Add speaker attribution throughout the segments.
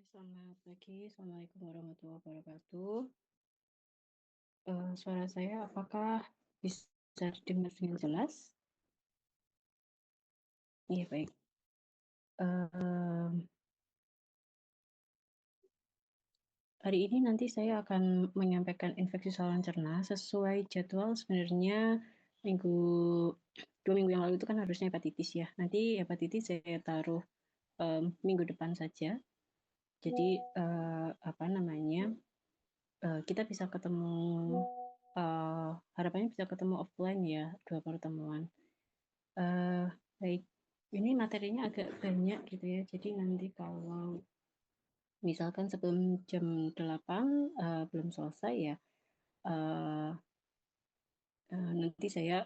Speaker 1: Selamat pagi, Assalamualaikum warahmatullahi wabarakatuh. Suara saya apakah bisa didengar dengan jelas? Iya, baik. Mmm, Hari ini nanti saya akan menyampaikan infeksi saluran cerna sesuai jadwal sebenarnya 2 minggu yang lalu itu kan harusnya hepatitis ya. Nanti hepatitis saya taruh, minggu depan saja. Jadi, apa namanya, kita bisa ketemu, harapannya bisa ketemu offline ya, 2 pertemuan. Baik, ini materinya agak banyak gitu ya, jadi nanti kalau misalkan sebelum jam 8 belum selesai ya, eee nanti saya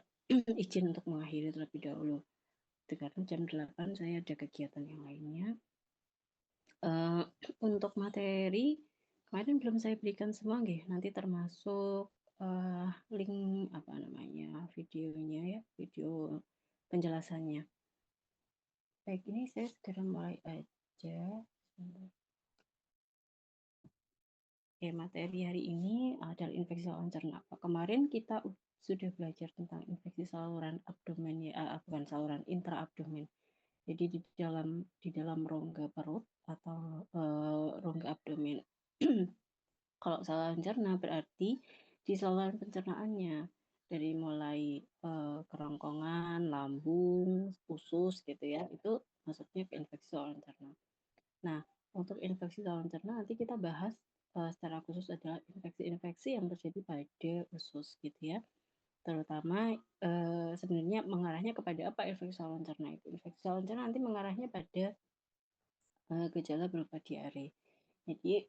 Speaker 1: izin untuk mengakhiri terlebih dahulu. Itu karena jam 8 saya ada kegiatan yang lainnya. Eee, untuk materi, kemarin belum saya berikan semua nggih, nanti termasuk, link apa namanya, videonya ya, video penjelasannya. Baik, ini saya segera mulai aja. Oke, materi hari ini adalah infeksi saluran cerna. Kemarin kita sudah belajar tentang infeksi saluran abdomen ya, bukan saluran intraabdomen. Jadi di dalam rongga perut atau rongga abdomen. Kalau saluran cerna berarti di saluran pencernaannya dari mulai kerongkongan, lambung, usus gitu ya. Itu maksudnya ke infeksi saluran cerna. Nah, untuk infeksi saluran cerna nanti kita bahas secara khusus adalah infeksi-infeksi yang terjadi pada usus gitu ya. Terutama sebenarnya mengarahnya kepada apa infeksi saluran cerna itu? Infeksi saluran cerna nanti mengarahnya pada gejala berupa diare. Jadi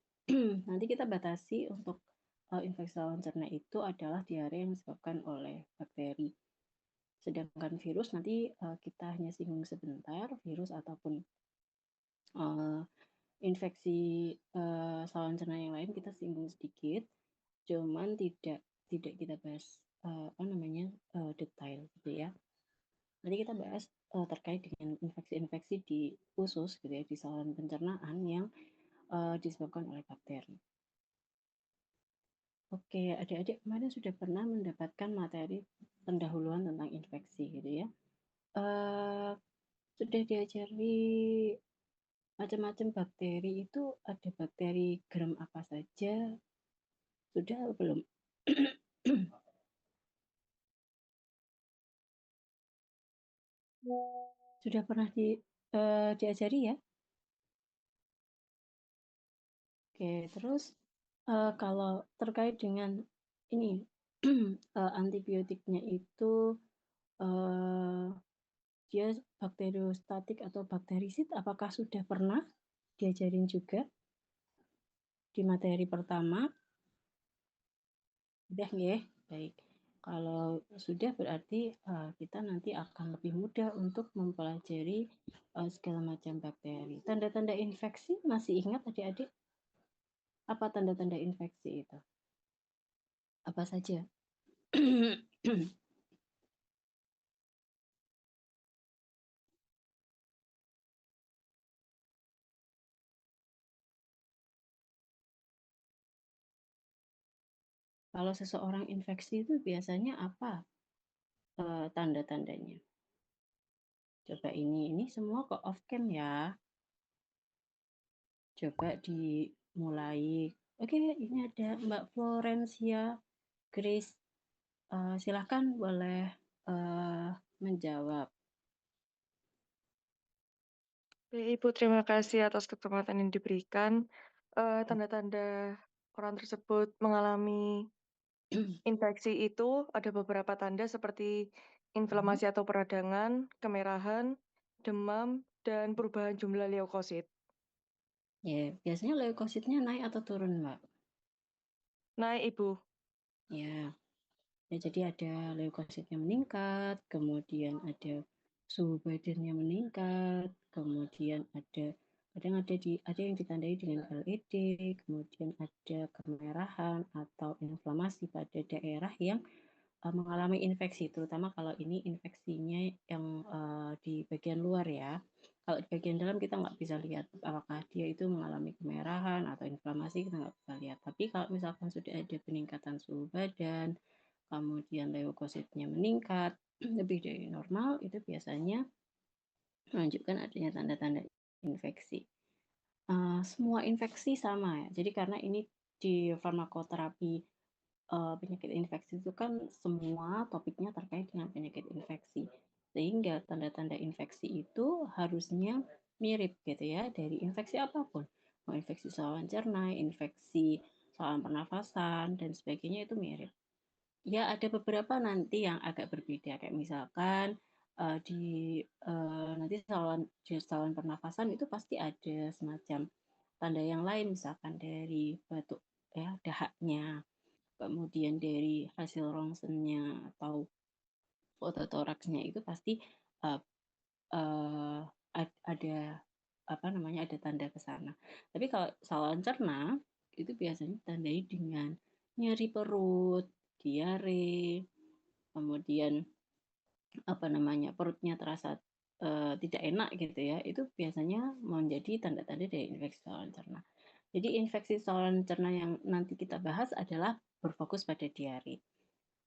Speaker 1: nanti kita batasi untuk infeksi saluran cerna itu adalah diare yang disebabkan oleh bakteri. Sedangkan virus nanti kita hanya singgung sebentar, virus ataupun infeksi saluran cerna yang lain kita singgung sedikit, cuman tidak kita bahas detail gitu ya. Nanti kita bahas terkait dengan infeksi-infeksi di usus gitu ya, di saluran pencernaan yang disebabkan oleh bakteri. Oke, adik-adik kemarin sudah pernah mendapatkan materi pendahuluan tentang infeksi gitu ya. Sudah diajari macam-macam bakteri itu, ada bakteri gram apa saja, sudah atau belum? Sudah pernah diajari ya? Oke, terus kalau terkait dengan ini antibiotiknya itu dia bakteriostatik atau bakterisid, apakah sudah pernah diajarin juga di materi pertama? Sudah nggih? Baik. Kalau sudah berarti kita nanti akan lebih mudah untuk mempelajari segala macam bakteri. Tanda-tanda infeksi masih ingat adik-adik? Apa tanda-tanda infeksi itu? Apa saja? Kalau seseorang infeksi itu biasanya apa tanda-tandanya? Coba ini semua ke off cam ya. Coba dimulai. Oke, ini ada Mbak Florencia Grace. Silahkan boleh menjawab.
Speaker 2: Ibu, terima kasih atas kesempatan yang diberikan. Tanda-tanda orang tersebut mengalami infeksi itu ada beberapa tanda seperti inflamasi atau peradangan, kemerahan, demam, dan perubahan jumlah leukosit.
Speaker 1: Ya, biasanya leukositnya naik atau turun, Mbak?
Speaker 2: Naik, Ibu.
Speaker 1: Ya, jadi ada leukositnya meningkat, kemudian ada suhu badannya meningkat, kemudian ada yang ditandai dengan LED, kemudian ada kemerahan atau inflamasi pada daerah yang mengalami infeksi, terutama kalau ini infeksinya yang di bagian luar ya. Kalau di bagian dalam kita nggak bisa lihat apakah dia itu mengalami kemerahan atau inflamasi, kita nggak bisa lihat. Tapi kalau misalkan sudah ada peningkatan suhu badan, kemudian leukositnya meningkat lebih dari normal, itu biasanya menunjukkan adanya tanda-tanda infeksi. Semua infeksi sama ya. Jadi karena ini di farmakoterapi penyakit infeksi itu kan semua topiknya terkait dengan penyakit infeksi. Sehingga tanda-tanda infeksi itu harusnya mirip gitu ya dari infeksi apapun. Mau infeksi saluran cerna, infeksi saluran pernafasan dan sebagainya itu mirip. Ya, ada beberapa nanti yang agak berbeda, kayak misalkan di nanti saluran pernafasan itu pasti ada semacam tanda yang lain, misalkan dari batuk ya, dahaknya, kemudian dari hasil rongsennya atau fototoraksnya itu pasti uh, uh, ada apa namanya ada tanda ke sana. Tapi kalau saluran cerna itu biasanya tandai dengan nyeri perut, diare, kemudian apa namanya perutnya terasa tidak enak gitu ya, itu biasanya menjadi tanda-tanda dari infeksi saluran cerna. Jadi infeksi saluran cerna yang nanti kita bahas adalah berfokus pada diare.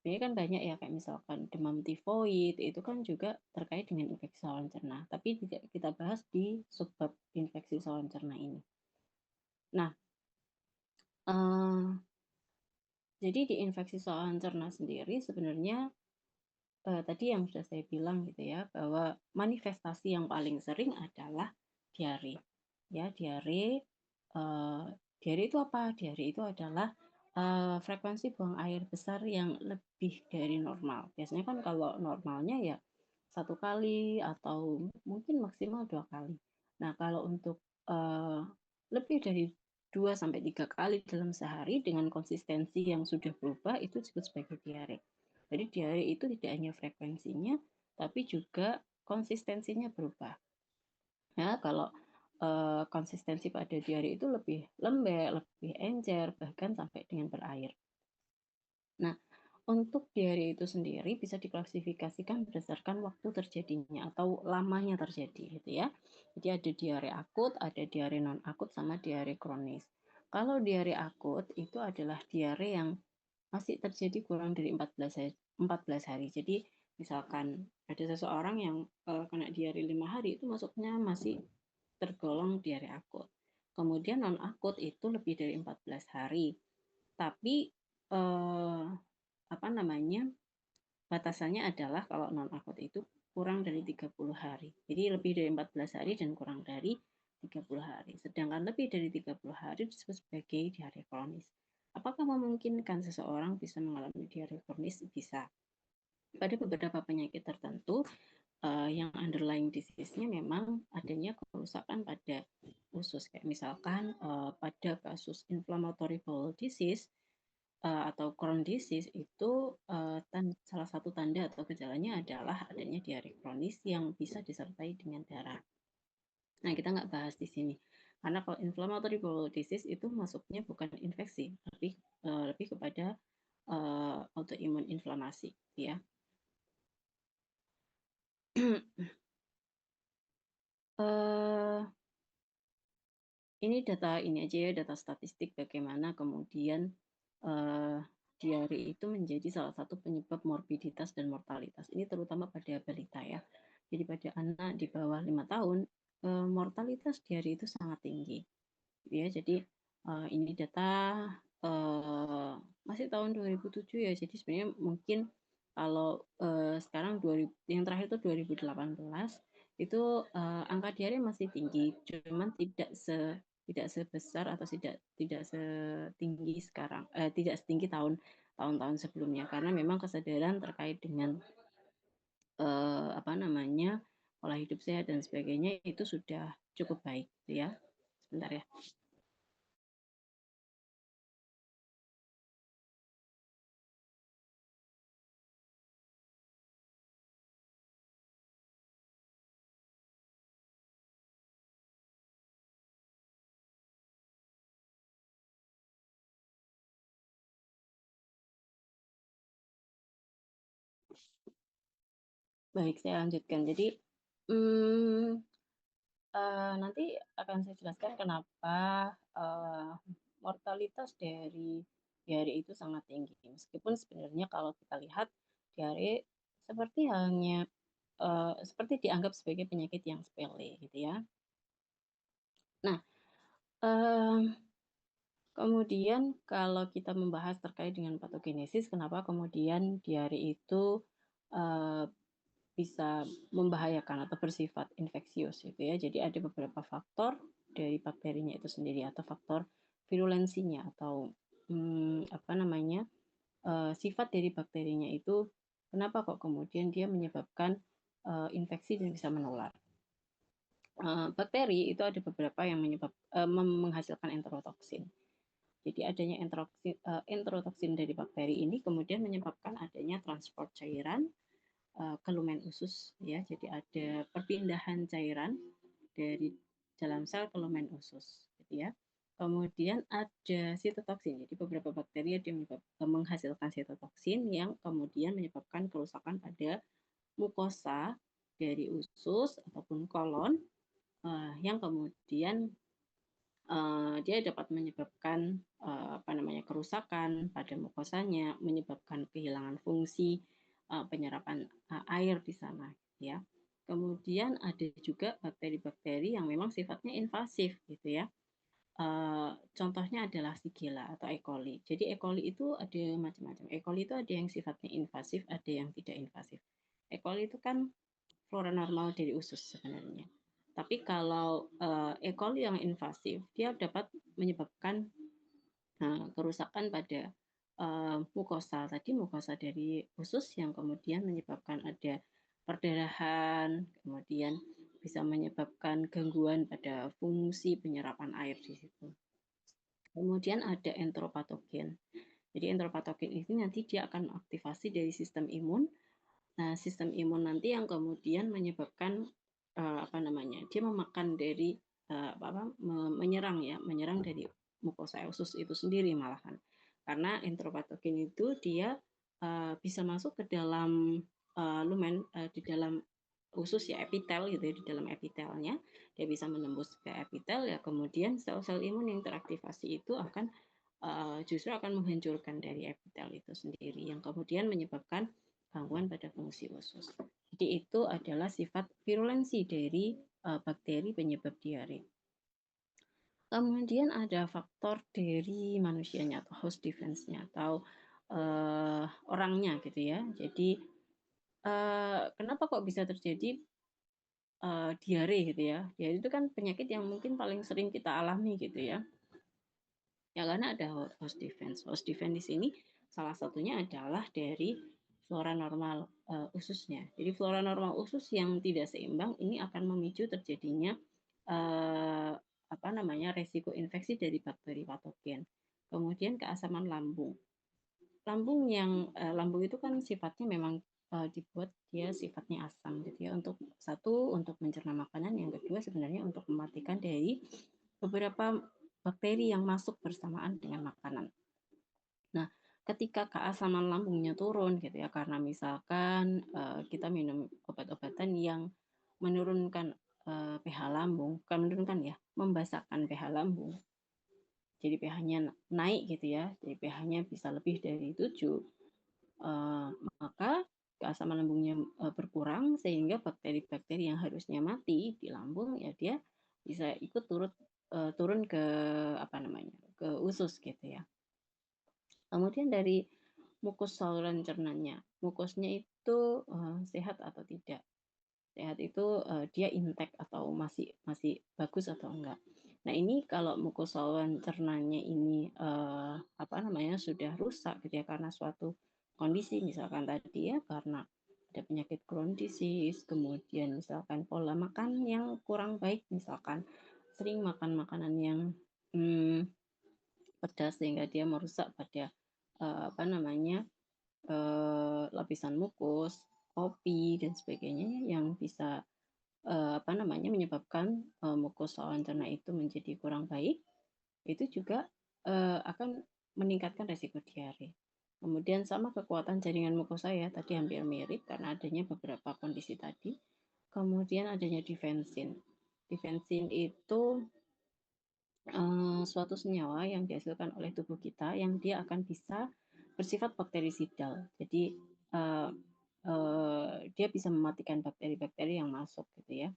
Speaker 1: Ini kan banyak ya kayak misalkan demam tifoid itu kan juga terkait dengan infeksi saluran cerna, tapi tidak kita bahas di subbab infeksi saluran cerna ini. Nah, eh, jadi di infeksi saluran cerna sendiri sebenarnya tadi yang sudah saya bilang gitu ya, bahwa manifestasi yang paling sering adalah diare. Ya, diare. Uh, Diare itu apa? Diare itu adalah frekuensi buang air besar yang lebih dari normal. Biasanya kan kalau normalnya ya 1 kali atau mungkin maksimal 2 kali. Nah, kalau untuk uh, lebih dari 2 sampai 3 kali dalam sehari dengan konsistensi yang sudah berubah itu disebut sebagai diare. Jadi diare itu tidak hanya frekuensinya, tapi juga konsistensinya berubah. Ya, kalau konsistensi pada diare itu lebih lembek, lebih encer, bahkan sampai dengan berair. Nah, untuk diare itu sendiri bisa diklasifikasikan berdasarkan waktu terjadinya atau lamanya terjadi gitu ya. Jadi ada diare akut, ada diare non akut sama diare kronis. Kalau diare akut itu adalah diare yang masih terjadi kurang dari 14 hari. Jadi misalkan ada seseorang yang kena diare 5 hari itu masuknya masih tergolong diare akut. Kemudian non akut itu lebih dari 14 hari. Tapi eh, apa namanya? Batasannya adalah kalau non akut itu kurang dari 30 hari. Jadi lebih dari 14 hari dan kurang dari 30 hari. Sedangkan lebih dari 30 hari disebut sebagai diare kronis. Apakah memungkinkan seseorang bisa mengalami diare kronis? Bisa. Pada beberapa penyakit tertentu yang underlying disease-nya memang adanya kerusakan pada usus. Kayak misalkan pada kasus inflammatory bowel disease atau Crohn disease itu salah satu tanda atau gejalanya adalah adanya diare kronis yang bisa disertai dengan darah. Nah, kita nggak bahas di sini. Karena kalau inflammatory bowel disease itu masuknya bukan infeksi, tapi lebih kepada autoimun inflamasi, ya. uh, ini data ini aja ya, data statistik bagaimana kemudian uh, diare itu menjadi salah satu penyebab morbiditas dan mortalitas. Ini terutama pada balita ya. Jadi pada anak di bawah 5 tahun, mortalitas diare itu sangat tinggi. Ya, jadi ini data masih tahun 2007 ya. Jadi sebenarnya mungkin kalau sekarang yang terakhir itu 2018 itu angka diare masih tinggi, cuman tidak sebesar atau tidak setinggi sekarang, tidak setinggi tahun-tahun sebelumnya karena memang kesadaran terkait dengan apa namanya pola hidup sehat dan sebagainya itu sudah cukup baik, ya. Sebentar ya. Baik, saya lanjutkan. Jadi, hmm, Nanti akan saya jelaskan kenapa, mortalitas dari diare itu sangat tinggi. Meskipun sebenarnya kalau kita lihat diare seperti dianggap sebagai penyakit yang sepele gitu ya. Nah, mmm, kemudian kalau kita membahas terkait dengan patogenesis, kenapa kemudian diare itu, eee, bisa membahayakan atau bersifat infeksius gitu ya. Jadi ada beberapa faktor dari bakterinya itu sendiri atau faktor virulensinya atau, apa namanya, sifat dari bakterinya itu kenapa kok kemudian dia menyebabkan, infeksi dan bisa menular. Bakteri itu ada beberapa yang menghasilkan enterotoksin. Jadi adanya enterotoksin dari bakteri ini kemudian menyebabkan adanya transport cairan ke lumen usus ya. Jadi ada perpindahan cairan dari dalam sel ke lumen usus gitu ya. Kemudian ada sitotoksin. Jadi beberapa bakteri ada yang menghasilkan sitotoksin yang kemudian menyebabkan kerusakan pada mukosa dari usus ataupun kolon yang kemudian dia dapat menyebabkan kerusakan pada mukosanya, menyebabkan kehilangan fungsi penyerapan air di sana, ya. Kemudian ada juga bakteri-bakteri yang memang sifatnya invasif, gitu ya. Contohnya adalah Shigella atau E. coli. Jadi E. coli itu ada macam-macam. E. coli itu ada yang sifatnya invasif, ada yang tidak invasif. E. coli itu kan flora normal dari usus sebenarnya. Tapi kalau E. coli yang invasif, dia dapat menyebabkan kerusakan pada mukosa tadi, mukosa dari usus yang kemudian menyebabkan ada perdarahan, kemudian bisa menyebabkan gangguan pada fungsi penyerapan air di situ. Kemudian ada entropatogen. Jadi entropatogen ini nanti dia akan aktivasi dari sistem imun. Nah, sistem imun nanti yang kemudian menyebabkan dia memakan dari menyerang dari mukosa usus itu sendiri malahan. Karena entropatogen itu dia bisa masuk ke dalam lumen di dalam usus ya, epitel gitu ya, di dalam epitelnya dia bisa menembus ke epitel ya, kemudian sel-sel imun yang teraktivasi itu akan justru akan menghancurkan dari epitel itu sendiri yang kemudian menyebabkan gangguan pada fungsi usus. Jadi itu adalah sifat virulensi dari bakteri penyebab diare. Kemudian ada faktor dari manusianya atau host defense-nya atau orangnya gitu ya. Jadi kenapa kok bisa terjadi diare gitu ya? Diare itu kan penyakit yang mungkin paling sering kita alami gitu ya. Ya karena ada host defense. Host defense di sini salah satunya adalah dari flora normal ususnya. Jadi flora normal usus yang tidak seimbang ini akan memicu terjadinya resiko infeksi dari bakteri patogen. Kemudian keasaman lambung. Lambung itu kan sifatnya memang dibuat dia sifatnya asam gitu ya. Untuk mencerna makanan, yang kedua sebenarnya untuk mematikan dari beberapa bakteri yang masuk bersamaan dengan makanan. Nah, ketika keasaman lambungnya turun gitu ya, karena misalkan kita minum obat-obatan yang menurunkan pH lambung, bukan menurunkan ya, membasahkan pH lambung. Jadi pH-nya naik gitu ya, jadi pH-nya bisa lebih dari 7, maka keasaman lambungnya berkurang sehingga bakteri-bakteri yang harusnya mati di lambung ya dia bisa ikut turun ke ke usus gitu ya. Kemudian dari mukus saluran cernanya, mukusnya itu sehat atau tidak? Sehat itu dia intact atau masih masih bagus atau enggak. Nah, ini kalau mukus saluran cernanya ini sudah rusak gitu ya karena suatu kondisi misalkan tadi ya karena ada penyakit Crohn disease, kemudian misalkan pola makan yang kurang baik, misalkan sering makan makanan yang pedas sehingga dia merusak pada lapisan mukus, kopi dan sebagainya yang bisa menyebabkan mukus saluran cerna itu menjadi kurang baik, itu juga akan meningkatkan resiko diare. Kemudian sama kekuatan jaringan mukosa ya, tadi hampir mirip karena adanya beberapa kondisi tadi. Kemudian adanya defensin. Difensin itu suatu senyawa yang dihasilkan oleh tubuh kita yang dia akan bisa bersifat bakterisidal. Jadi dia bisa mematikan bakteri-bakteri yang masuk gitu ya.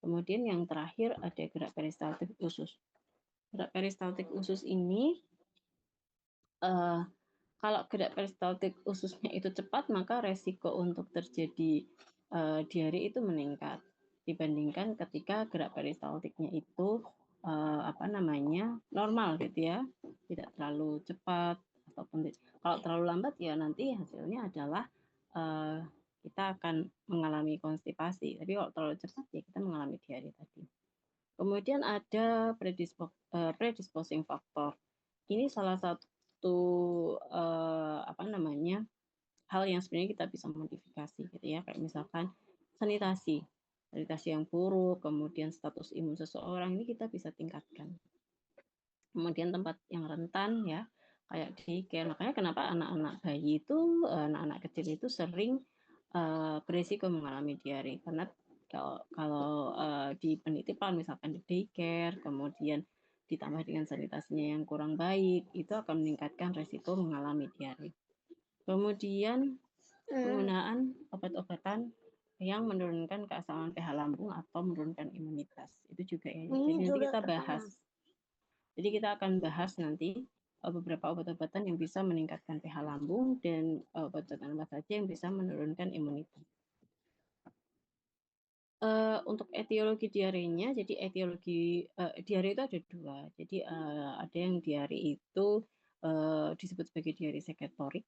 Speaker 1: Kemudian yang terakhir ada gerak peristaltik usus. Gerak peristaltik usus ini kalau gerak peristaltik ususnya itu cepat, maka resiko untuk terjadi diare itu meningkat dibandingkan ketika gerak peristaltiknya itu normal gitu ya, tidak terlalu cepat ataupun kalau terlalu lambat ya nanti hasilnya adalah kita akan mengalami konstipasi. Tapi kalau terlalu cepat ya kita mengalami diare tadi. Kemudian ada predisposing factor. Ini salah satu hal yang sebenarnya kita bisa modifikasi gitu ya, kayak misalkan sanitasi yang buruk, kemudian status imun seseorang ini kita bisa tingkatkan. Kemudian tempat yang rentan ya, kayak daycare. Makanya kenapa anak-anak bayi itu, anak-anak kecil itu sering beresiko mengalami diare, karena kalau di penitipan misalkan di daycare, kemudian ditambah dengan sanitasinya yang kurang baik, itu akan meningkatkan resiko mengalami diare. Kemudian penggunaan obat-obatan yang menurunkan keasaman pH lambung atau menurunkan imunitas, itu juga ya. Jadi nanti kita bahas. Jadi kita akan bahas nanti beberapa obat-obatan yang bisa meningkatkan pH lambung dan obat-obatan apa saja yang bisa menurunkan imunitas. Untuk etiologi diarenya, jadi etiologi diare itu ada dua. Jadi ada yang diare itu disebut sebagai diare sekretorik.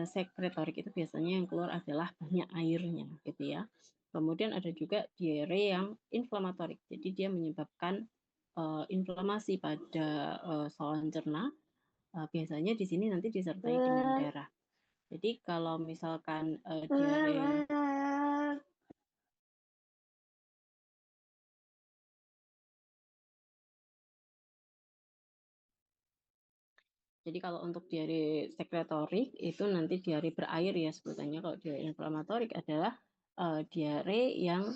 Speaker 1: Sekretorik itu biasanya yang keluar adalah banyak airnya, gitu ya. Kemudian ada juga diare yang inflamatorik. Jadi dia menyebabkan inflamasi pada saluran cerna. Biasanya di sini nanti disertai dengan darah. Jadi kalau misalkan diare Jadi kalau untuk diare sekretorik itu nanti diare berair ya sebutannya. Kalau diare inflamatorik adalah diare yang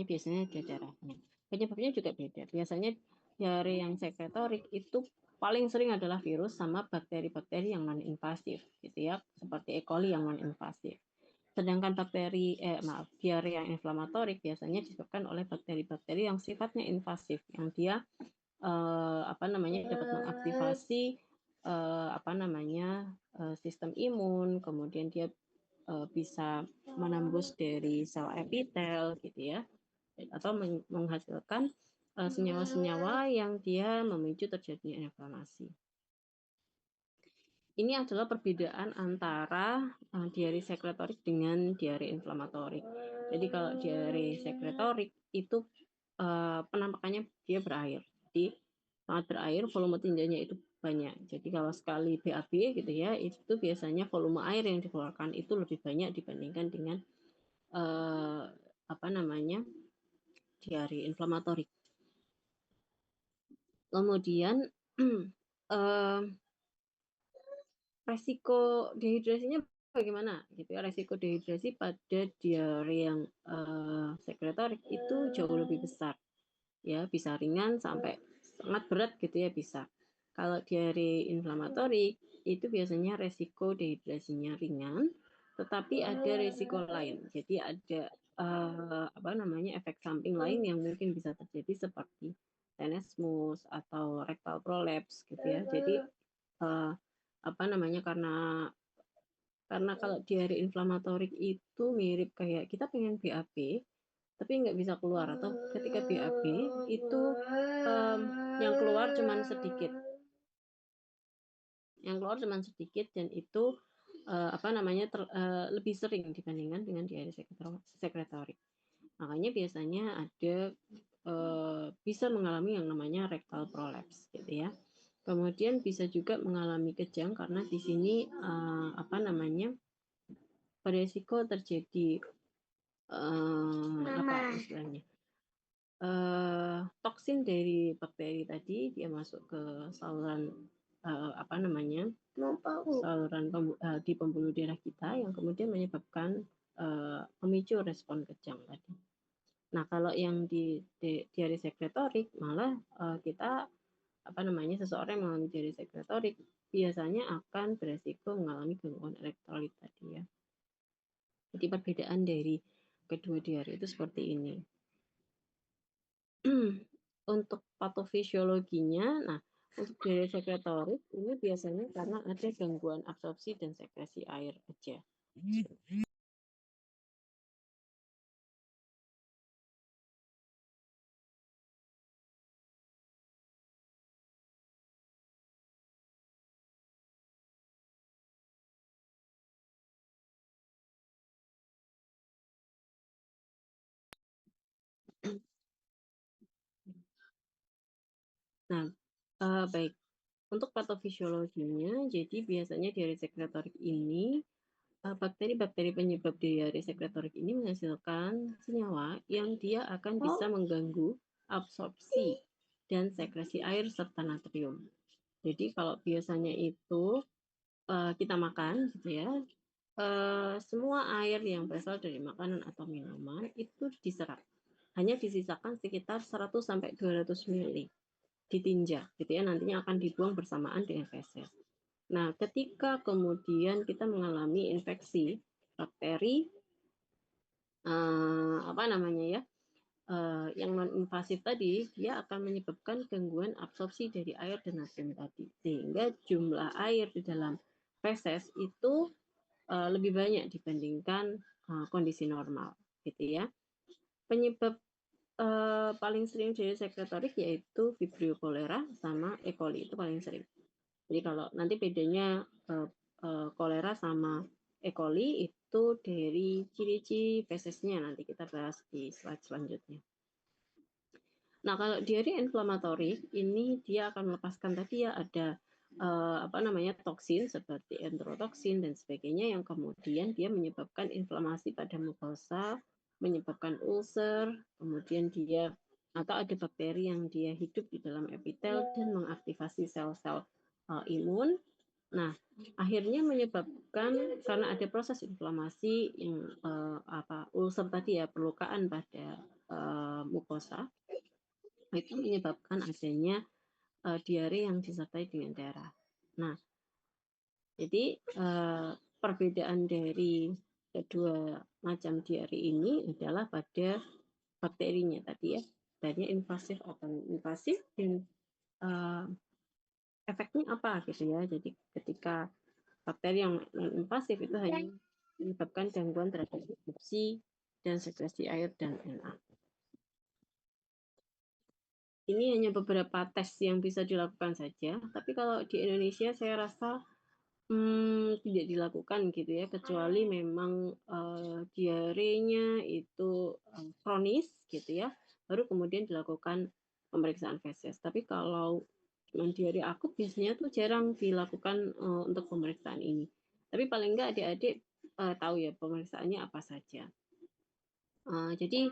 Speaker 1: biasanya ada darahnya. Penyebabnya juga beda. Biasanya diare yang sekretorik itu paling sering adalah virus sama bakteri-bakteri yang non-invasif gitu ya, seperti E. coli yang non-invasif. Sedangkan diare yang inflamatorik biasanya disebabkan oleh bakteri-bakteri yang sifatnya invasif, yang dia dapat mengaktifasi sistem imun, kemudian dia bisa menembus dari sel epitel gitu ya, atau menghasilkan senyawa-senyawa yang dia memicu terjadinya inflamasi. Ini adalah perbedaan antara diare sekretorik dengan diare inflamatorik. Jadi kalau diare sekretorik itu penampakannya dia berair. Jadi sangat berair, volume tindanya itu banyak. Jadi kalau sekali BAB gitu ya, itu biasanya volume air yang dikeluarkan itu lebih banyak dibandingkan dengan diare inflamatorik. Kemudian resiko dehidrasinya bagaimana gitu ya. Resiko dehidrasi pada diare yang sekretorik itu jauh lebih besar ya, bisa ringan sampai sangat berat gitu ya bisa. Kalau diare inflamatorik itu biasanya resiko dehidrasinya ringan, tetapi ada resiko lain. Jadi ada efek samping lain yang mungkin bisa terjadi seperti tenesmus atau rectal prolapse gitu ya. Jadi karena kalau diare inflamatorik itu mirip kayak kita pengen BAB tapi nggak bisa keluar, atau ketika BAB itu yang keluar cuma sedikit dan itu lebih sering dibandingkan dengan diare sekretorik. Makanya biasanya ada bisa mengalami yang namanya rectal prolapse gitu ya. Kemudian bisa juga mengalami kejang karena di sini beresiko terjadi toksin dari bakteri tadi dia masuk ke saluran saluran di pembuluh darah kita yang kemudian menyebabkan memicu respon kejang tadi. Nah, kalau yang di diare sekretorik malah kita seseorang yang mengalami diare sekretorik biasanya akan beresiko mengalami gangguan elektrolit tadi ya. Jadi perbedaan dari kedua diare itu seperti ini. Untuk patofisiologinya, nah untuk diare sekretorik ini biasanya karena ada gangguan absorpsi dan sekresi air aja. Nah, baik. Untuk patofisiologinya, jadi biasanya diare sekretorik ini bakteri-bakteri penyebab diare sekretorik ini menghasilkan senyawa yang dia akan bisa mengganggu absorpsi dan sekresi air serta natrium. Jadi kalau biasanya itu kita makan gitu ya, semua air yang berasal dari makanan atau minuman itu diserap. Hanya disisakan sekitar 100 sampai 200 ml ditinja gitu ya, nantinya akan dibuang bersamaan dengan feses. Nah, ketika kemudian kita mengalami infeksi bakteri yang non invasif tadi, dia akan menyebabkan gangguan absorpsi dari air dan natrium tadi, sehingga jumlah air di dalam feses itu lebih banyak dibandingkan kondisi normal, gitu ya. Penyebab paling sering dari sekretorik yaitu Vibrio cholera sama E. coli itu paling sering. Jadi kalau nanti bedanya kolera sama E. coli itu dari ciri-ciri fesesnya nanti kita bahas di slide selanjutnya. Nah, kalau diare inflamatorik ini dia akan melepaskan tadi ya ada toksin seperti enterotoksin dan sebagainya yang kemudian dia menyebabkan inflamasi pada mukosa, menyebabkan ulcer, kemudian dia atau ada bakteri yang dia hidup di dalam epitel dan mengaktifasi sel-sel imun. Nah, akhirnya menyebabkan karena ada proses inflamasi yang ulcer tadi ya, perlukaan pada mukosa itu menyebabkan adanya diare yang disertai dengan darah. Nah, jadi perbedaan dari kedua macam diare ini adalah pada bakterinya tadi ya, tadinya invasif atau invasif dan efeknya apa gitu ya. Jadi ketika bakteri yang invasif itu hanya menyebabkan gangguan terhadap absorpsi dan sekresi air dan NA. Ini hanya beberapa tes yang bisa dilakukan saja, tapi kalau di Indonesia saya rasa tidak dilakukan gitu ya, kecuali memang diarenya itu kronis gitu ya, baru kemudian dilakukan pemeriksaan feses. Tapi kalau diare akut biasanya tuh jarang dilakukan untuk pemeriksaan ini. Tapi paling enggak adik-adik tahu ya pemeriksaannya apa saja. Jadi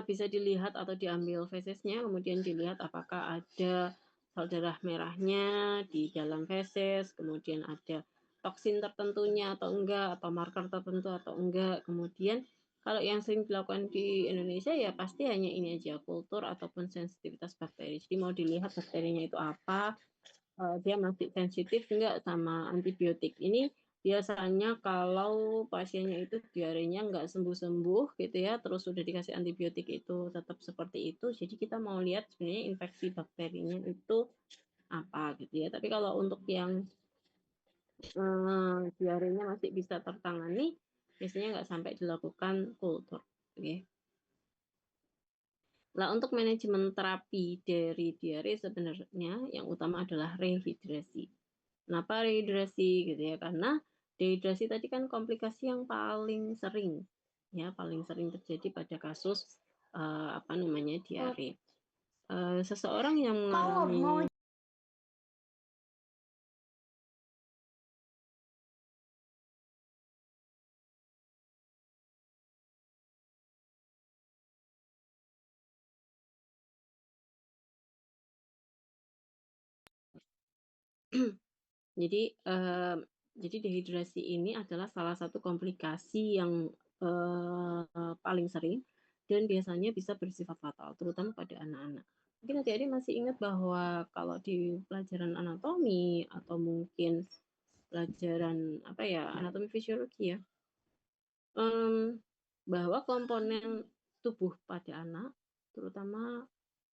Speaker 1: bisa dilihat atau diambil fesesnya, kemudian dilihat apakah ada sel darah merahnya di dalam feses, kemudian ada toksin tertentunya atau enggak, atau marker tertentu atau enggak. Kemudian kalau yang sering dilakukan di Indonesia ya pasti hanya ini aja, kultur ataupun sensitivitas bakteri. Jadi mau dilihat bakterinya itu apa, dia masih sensitif enggak sama antibiotik. Ini biasanya kalau pasiennya itu diarenya nggak sembuh-sembuh gitu ya, terus sudah dikasih antibiotik itu tetap seperti itu, jadi kita mau lihat sebenarnya infeksi bakterinya itu apa gitu ya. Tapi kalau untuk yang diarenya masih bisa tertangani, biasanya nggak sampai dilakukan kultur. Oke. Nah, untuk manajemen terapi dari diare sebenarnya yang utama adalah rehidrasi. Kenapa rehidrasi gitu ya? Karena dehidrasi tadi kan komplikasi yang paling sering ya, paling sering terjadi pada kasus diare. Seseorang yang mengalami jadi dehidrasi ini adalah salah satu komplikasi yang paling sering dan biasanya bisa bersifat fatal, terutama pada anak-anak. Mungkin adik-adik masih ingat bahwa kalau di pelajaran anatomi atau mungkin pelajaran apa ya, anatomi fisiologi ya, bahwa komponen tubuh pada anak, terutama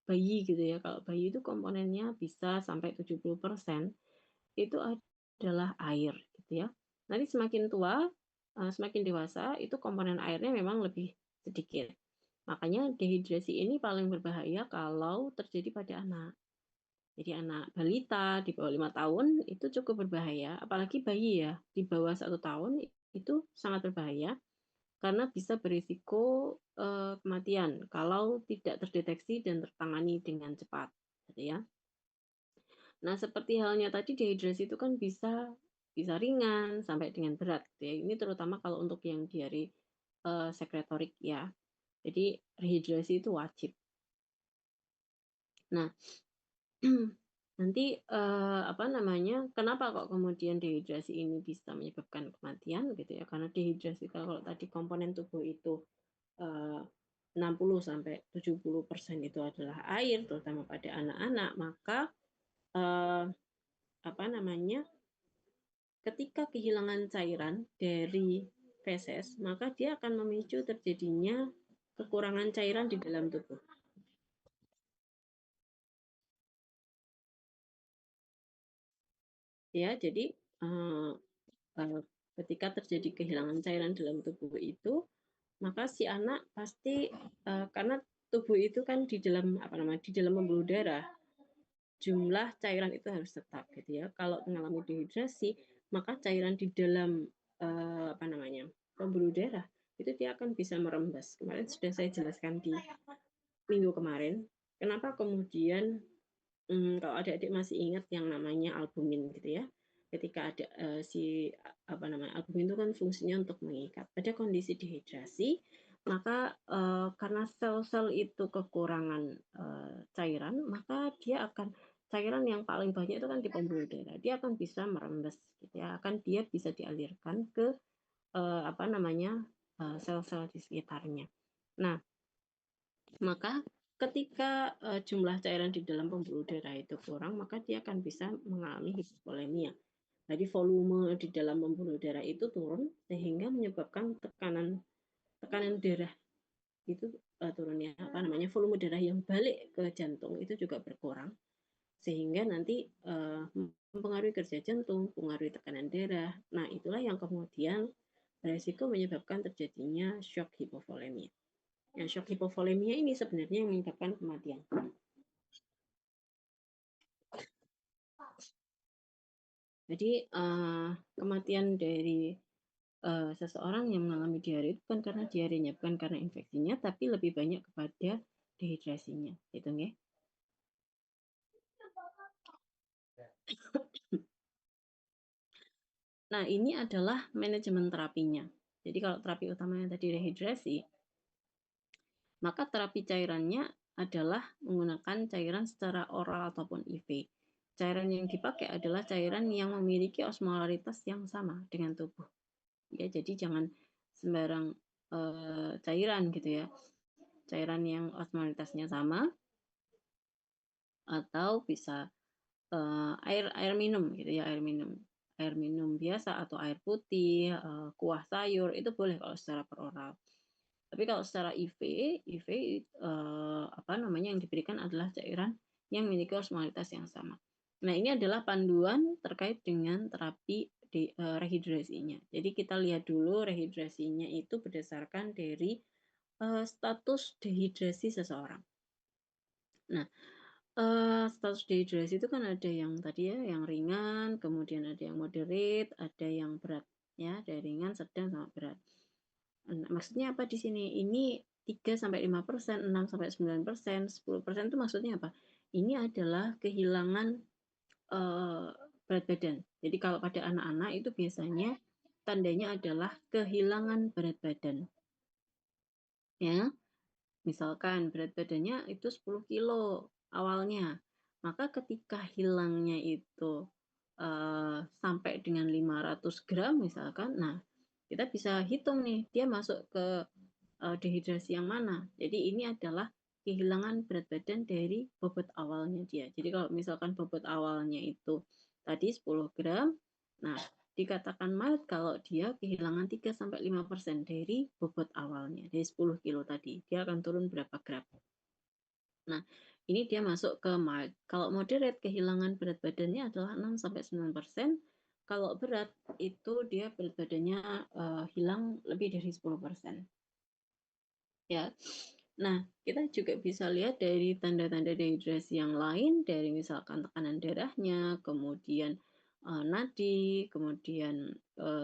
Speaker 1: bayi gitu ya, kalau bayi itu komponennya bisa sampai 70% itu adalah air gitu ya. Nanti semakin tua, semakin dewasa itu komponen airnya memang lebih sedikit. Makanya dehidrasi ini paling berbahaya kalau terjadi pada anak. Jadi anak balita di bawah 5 tahun itu cukup berbahaya, apalagi bayi ya di bawah 1 tahun itu sangat berbahaya karena bisa berisiko kematian kalau tidak terdeteksi dan tertangani dengan cepat, gitu ya. Nah, seperti halnya tadi dehidrasi itu kan bisa ringan sampai dengan berat, gitu ya. Ini terutama kalau untuk yang diare sekretorik ya. Jadi rehidrasi itu wajib. Nah, nanti apa namanya? Kenapa kok kemudian dehidrasi ini bisa menyebabkan kematian gitu ya? Karena dehidrasi kalau tadi komponen tubuh itu 60 sampai 70% itu adalah air, terutama pada anak-anak, maka apa namanya? Ketika kehilangan cairan dari feses, maka dia akan memicu terjadinya kekurangan cairan di dalam tubuh. Ya, jadi ketika terjadi kehilangan cairan dalam tubuh itu, maka si anak pasti karena tubuh itu kan di dalam apa namanya di dalam pembuluh darah, jumlah cairan itu harus tetap gitu ya. Kalau mengalami dehidrasi, maka cairan di dalam apa namanya pembuluh darah itu dia akan bisa merembes. Kemarin sudah saya jelaskan di minggu kemarin. Kenapa kemudian kalau adik-adik masih ingat yang namanya albumin gitu ya. Ketika ada si apa namanya albumin itu kan fungsinya untuk mengikat. Pada kondisi dehidrasi, maka karena sel-sel itu kekurangan cairan, maka dia akan cairan yang paling banyak itu kan di pembuluh darah. Dia akan bisa merembes gitu ya. Akan dia bisa dialirkan ke apa namanya sel-sel di sekitarnya. Nah, maka ketika jumlah cairan di dalam pembuluh darah itu kurang, maka dia akan bisa mengalami hipovolemia. Jadi volume di dalam pembuluh darah itu turun sehingga menyebabkan tekanan darah itu turunnya apa namanya volume darah yang balik ke jantung itu juga berkurang sehingga nanti mempengaruhi kerja jantung, mempengaruhi tekanan darah. Nah, itulah yang kemudian beresiko menyebabkan terjadinya shock hipovolemia. Yang shock hipovolemia ini sebenarnya yang menyebabkan kematian. Jadi kematian dari seseorang yang mengalami diare itu bukan karena diarenya, bukan karena infeksinya, tapi lebih banyak kepada dehidrasinya, gitu nggih. Nah, ini adalah manajemen terapinya. Jadi kalau terapi utamanya tadi rehidrasi, maka terapi cairannya adalah menggunakan cairan secara oral ataupun IV. Cairan yang dipakai adalah cairan yang memiliki osmolaritas yang sama dengan tubuh. Ya, jadi jangan sembarang cairan gitu ya. Cairan yang osmolaritasnya sama atau bisa air minum gitu ya, air minum biasa atau air putih, kuah sayur itu boleh kalau secara peroral. Tapi kalau secara IV apa namanya yang diberikan adalah cairan yang memiliki osmolitas yang sama. Nah, ini adalah panduan terkait dengan terapi rehidrasinya. Jadi kita lihat dulu rehidrasinya itu berdasarkan dari status dehidrasi seseorang. Nah, status dehidrasi itu kan ada yang tadi ya, yang ringan, kemudian ada yang moderate, ada yang berat ya, dari ringan, sedang, sama berat. Maksudnya apa di sini? Ini 3-5%, 6-9%, 10% itu maksudnya apa? Ini adalah kehilangan berat badan. Jadi kalau pada anak-anak itu biasanya tandanya adalah kehilangan berat badan. Ya, misalkan berat badannya itu 10 kilo awalnya, maka ketika hilangnya itu sampai dengan 500 gram misalkan, nah kita bisa hitung nih dia masuk ke dehidrasi yang mana. Jadi ini adalah kehilangan berat badan dari bobot awalnya dia. Jadi kalau misalkan bobot awalnya itu tadi 10 gram, nah dikatakan mild kalau dia kehilangan 3-5% dari bobot awalnya, dari 10 kilo tadi. Dia akan turun berapa gram. Nah, ini dia masuk ke mild. Kalau moderate, kehilangan berat badannya adalah 6-9%. Kalau berat, itu dia berat badannya hilang lebih dari 10%. Ya. Nah, kita juga bisa lihat dari tanda-tanda dehidrasi yang lain, dari misalkan tekanan darahnya, kemudian nadi, kemudian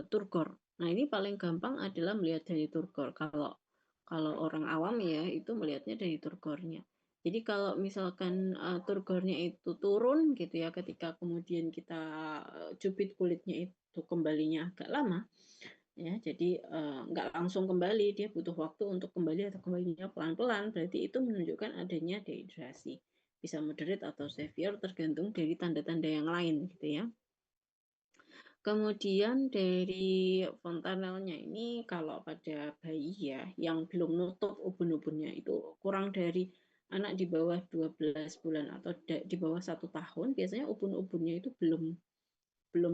Speaker 1: turgor. Nah, ini paling gampang adalah melihat dari turgor. Kalau orang awam ya, itu melihatnya dari turgornya. Jadi kalau misalkan turgornya itu turun gitu ya, ketika kemudian kita cubit kulitnya itu kembalinya agak lama, ya jadi nggak langsung kembali, dia butuh waktu untuk kembali atau kembalinya pelan-pelan, berarti itu menunjukkan adanya dehidrasi, bisa moderate atau severe tergantung dari tanda-tanda yang lain gitu ya. Kemudian dari fontanelnya ini kalau pada bayi ya yang belum nutup ubun-ubunnya, itu kurang dari anak di bawah 12 bulan atau di bawah 1 tahun, biasanya ubun-ubunnya itu belum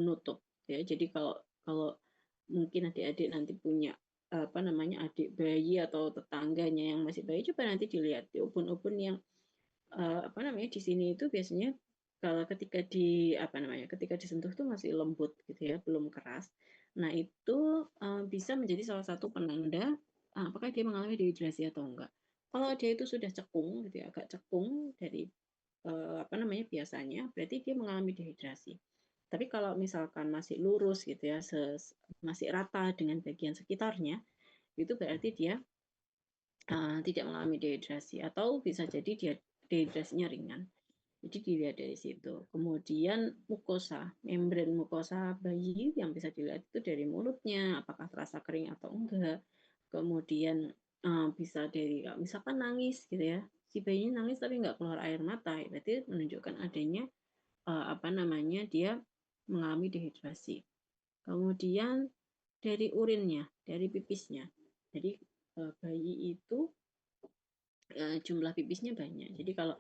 Speaker 1: nutup ya. Jadi kalau kalau mungkin adik-adik nanti punya apa namanya adik bayi atau tetangganya yang masih bayi, coba nanti dilihat di ubun-ubun yang apa namanya di sini itu biasanya kalau ketika ketika disentuh tuh masih lembut gitu ya, belum keras. Nah itu bisa menjadi salah satu penanda apakah dia mengalami dehidrasi atau enggak. Kalau dia itu sudah cekung gitu ya, agak cekung dari biasanya, berarti dia mengalami dehidrasi. Tapi kalau misalkan masih lurus gitu ya, masih rata dengan bagian sekitarnya, itu berarti dia tidak mengalami dehidrasi, atau bisa jadi dia dehidrasinya ringan. Jadi dilihat dari situ. Kemudian mukosa, membran mukosa bayi yang bisa dilihat itu dari mulutnya, apakah terasa kering atau enggak. Kemudian bisa dari misalkan nangis gitu ya, si bayinya nangis tapi nggak keluar air mata, berarti menunjukkan adanya dia mengalami dehidrasi. Kemudian dari urinnya, dari pipisnya. Jadi bayi itu jumlah pipisnya banyak. Jadi kalau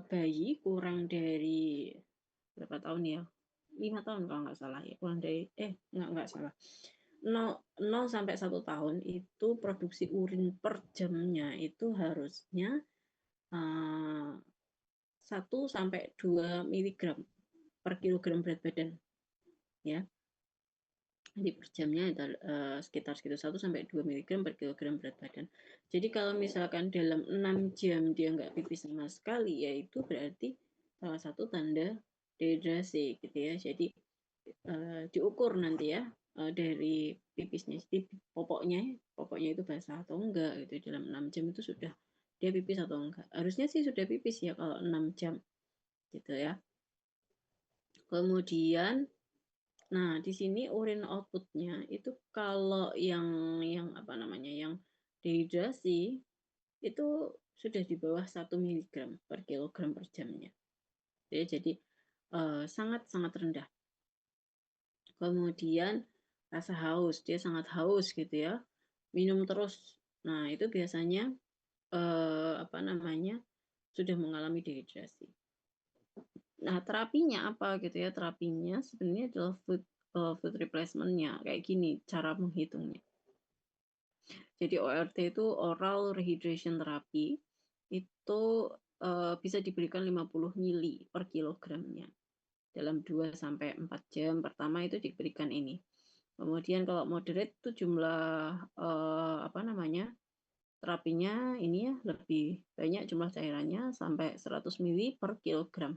Speaker 1: bayi kurang dari berapa tahun ya? 5 tahun kalau nggak salah ya. Kurang dari nggak salah. 0 sampai 1 tahun itu produksi urin per jamnya itu harusnya 1-2 miligram per kilogram berat badan ya. Di per jamnya itu sekitar 1-2 miligram per kilogram berat badan. Jadi kalau misalkan dalam 6 jam dia nggak pipis sama sekali, ya itu berarti salah satu tanda dehidrasi gitu ya. Jadi diukur nanti ya dari pipisnya, popoknya itu basah atau enggak gitu. Dalam 6 jam itu sudah dia pipis atau enggak. Harusnya sih sudah pipis ya kalau 6 jam gitu ya. Kemudian di sini urin outputnya itu kalau yang dehidrasi itu sudah di bawah 1 miligram per kilogram per jamnya. Jadi sangat-sangat rendah. Kemudian rasa haus, dia sangat haus gitu ya. Minum terus. Nah, itu biasanya sudah mengalami dehidrasi. Nah, terapinya apa gitu ya? Terapinya sebenarnya adalah food replacement-nya. Kayak gini cara menghitungnya. Jadi ORT itu oral rehydration therapy, itu bisa diberikan 50 mili per kilogramnya dalam 2-4 jam pertama itu diberikan ini. Kemudian kalau moderate itu jumlah terapinya ini ya lebih banyak jumlah cairannya sampai 100 mili per kilogram.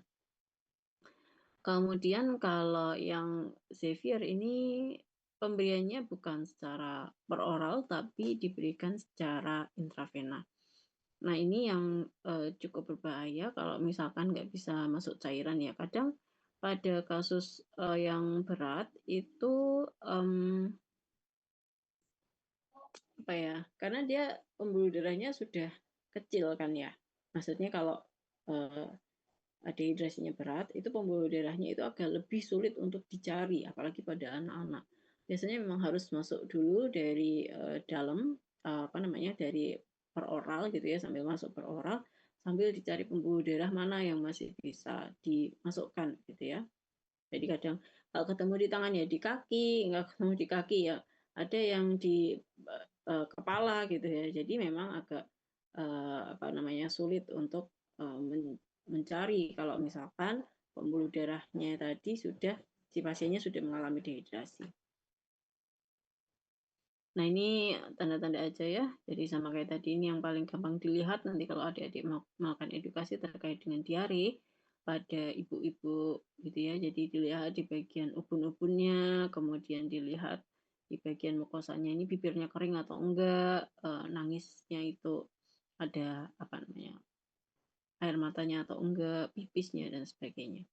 Speaker 1: Kemudian kalau yang severe ini pemberiannya bukan secara peroral tapi diberikan secara intravena. Nah ini yang cukup berbahaya kalau misalkan nggak bisa masuk cairan ya. Kadang pada kasus yang berat itu karena dia pembuluh darahnya sudah kecil kan ya. Maksudnya kalau dehidrasinya berat, itu pembuluh darahnya itu agak lebih sulit untuk dicari, apalagi pada anak-anak. Biasanya memang harus masuk dulu dari dalam apa namanya, dari peroral gitu ya, sambil masuk peroral, sambil dicari pembuluh darah mana yang masih bisa dimasukkan gitu ya. Jadi kadang kalau ketemu di tangan ya di kaki, nggak ketemu di kaki ya ada yang di kepala gitu ya. Jadi memang agak apa namanya, sulit untuk mencari kalau misalkan pembuluh darahnya tadi sudah, si pasiennya sudah mengalami dehidrasi. Nah, ini tanda-tanda aja ya. Jadi sama kayak tadi, ini yang paling gampang dilihat nanti kalau adik-adik melakukan edukasi terkait dengan diare pada ibu-ibu gitu ya. Jadi dilihat di bagian ubun-ubunnya, kemudian dilihat di bagian mukosanya ini bibirnya kering atau enggak, nangisnya itu ada apa namanya, air matanya atau enggak, pipisnya dan sebagainya.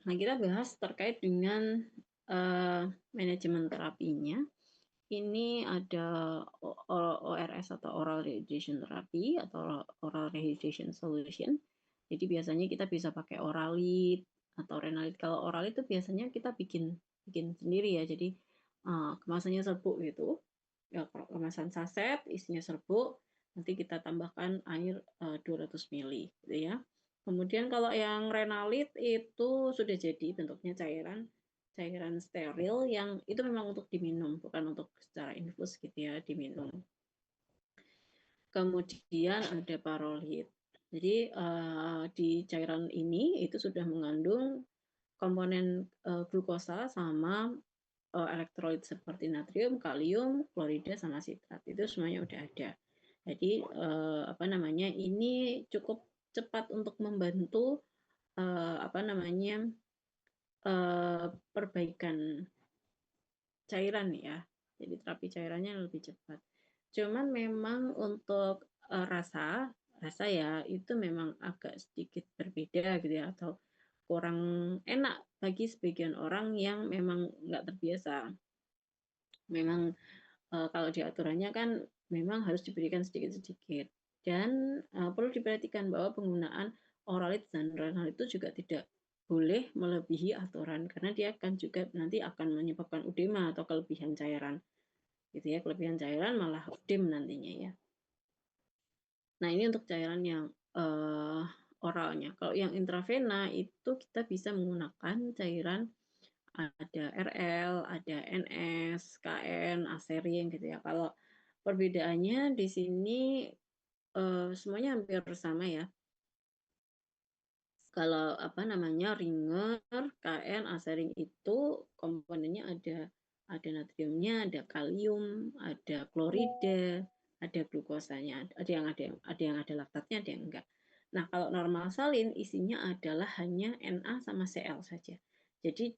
Speaker 1: Nah, kita bahas terkait dengan manajemen terapinya. Ini ada ORS atau oral rehydration therapy atau oral rehydration solution. Jadi biasanya kita bisa pakai Oralit atau Renalit. Kalau Oralit itu biasanya kita bikin bikin sendiri ya. Jadi kemasannya serbuk gitu. Ya, kemasan saset isinya serbuk, nanti kita tambahkan air 200 ml gitu ya. Kemudian kalau yang Renalit itu sudah jadi bentuknya cairan cairan steril yang itu memang untuk diminum, bukan untuk secara infus gitu ya, diminum. Kemudian ada parolit. Jadi di cairan ini itu sudah mengandung komponen glukosa sama elektrolit seperti natrium, kalium, klorida sama sitrat. Itu semuanya udah ada. Jadi apa namanya, ini cukup cepat untuk membantu apa namanya, perbaikan cairan ya. Jadi terapi cairannya lebih cepat. Cuman memang untuk rasa rasa ya itu memang agak sedikit berbeda gitu ya, atau kurang enak bagi sebagian orang yang memang nggak terbiasa. Memang kalau di aturannya kan memang harus diberikan sedikit-sedikit. Dan perlu diperhatikan bahwa penggunaan Oralit dan Renalit itu juga tidak boleh melebihi aturan karena dia akan juga nanti akan menyebabkan edema atau kelebihan cairan gitu ya, kelebihan cairan malah ödem nantinya ya. Nah, ini untuk cairan yang oralnya. Kalau yang intravena itu kita bisa menggunakan cairan ada RL, ada NS, KN, Aserin gitu ya. Kalau perbedaannya di sini semuanya hampir sama ya. Kalau apa namanya, Ringer, KN, Aserin itu komponennya ada natriumnya, ada kalium, ada klorida, ada glukosanya, ada laktatnya, ada yang enggak. Nah, kalau normal salin isinya adalah hanya Na sama Cl saja. Jadi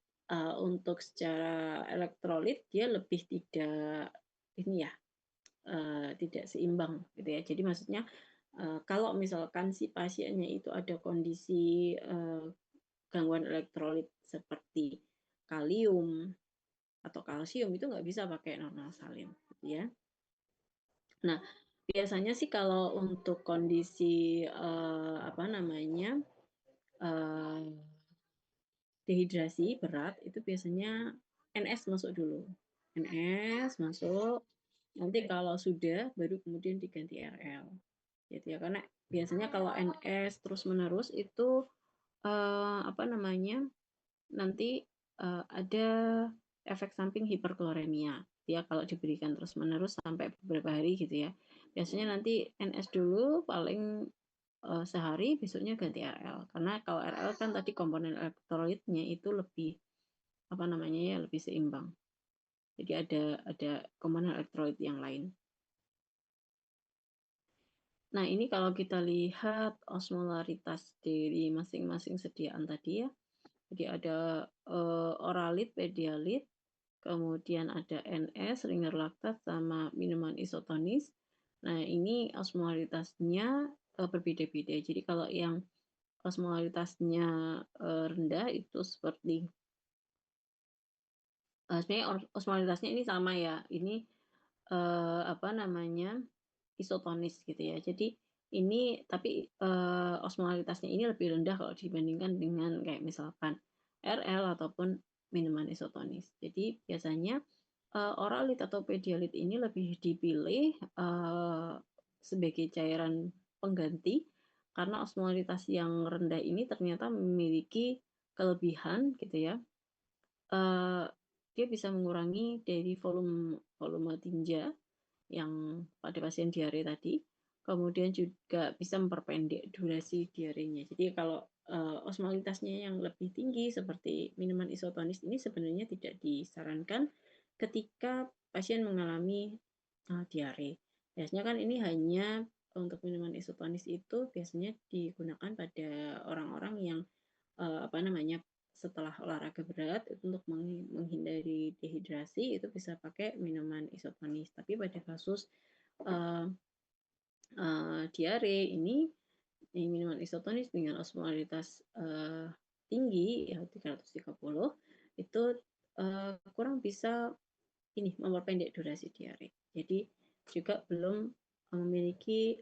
Speaker 1: untuk secara elektrolit dia lebih tidak ini ya, tidak seimbang gitu ya. Jadi maksudnya kalau misalkan si pasiennya itu ada kondisi gangguan elektrolit seperti kalium atau kalsium itu nggak bisa pakai normal salin, gitu ya. Nah, biasanya sih kalau untuk kondisi apa namanya, dehidrasi berat itu biasanya NS masuk dulu. NS masuk, nanti kalau sudah baru kemudian diganti RL. Gitu ya. Karena biasanya kalau NS terus-menerus itu apa namanya, nanti ada efek samping hiperkloremia. Ya kalau diberikan terus-menerus sampai beberapa hari gitu ya. Biasanya nanti NS dulu paling sehari, besoknya ganti RL. Karena kalau RL kan tadi komponen elektrolitnya itu lebih apa namanya ya, lebih seimbang. Jadi ada komponen elektrolit yang lain. Nah, ini kalau kita lihat osmolaritas dari masing-masing sediaan tadi ya. Jadi ada Oralit, Pedialit, kemudian ada NS, Ringer Lactat, sama minuman isotonis. Nah, ini osmolaritasnya berbeda-beda. Jadi kalau yang osmolaritasnya rendah itu seperti sebenarnya osmolaritasnya ini sama ya. Ini apa namanya, isotonis gitu ya. Jadi ini tapi osmolaritasnya ini lebih rendah kalau dibandingkan dengan kayak misalkan RL ataupun minuman isotonis. Jadi biasanya Oralit atau Pedialit ini lebih dipilih sebagai cairan pengganti karena osmolitas yang rendah ini ternyata memiliki kelebihan gitu ya. Dia bisa mengurangi dari volume tinja yang pada pasien diare tadi, kemudian juga bisa memperpendek durasi diarenya. Jadi kalau osmolitasnya yang lebih tinggi seperti minuman isotonis ini sebenarnya tidak disarankan ketika pasien mengalami diare. Biasanya kan ini hanya untuk minuman isotonis itu biasanya digunakan pada orang-orang yang apa namanya setelah olahraga berat itu untuk menghindari dehidrasi itu bisa pakai minuman isotonis. Tapi pada kasus uh, diare ini minuman isotonis dengan osmolitas tinggi ya 330 itu kurang bisa ini memperpendek durasi diare. Jadi juga belum memiliki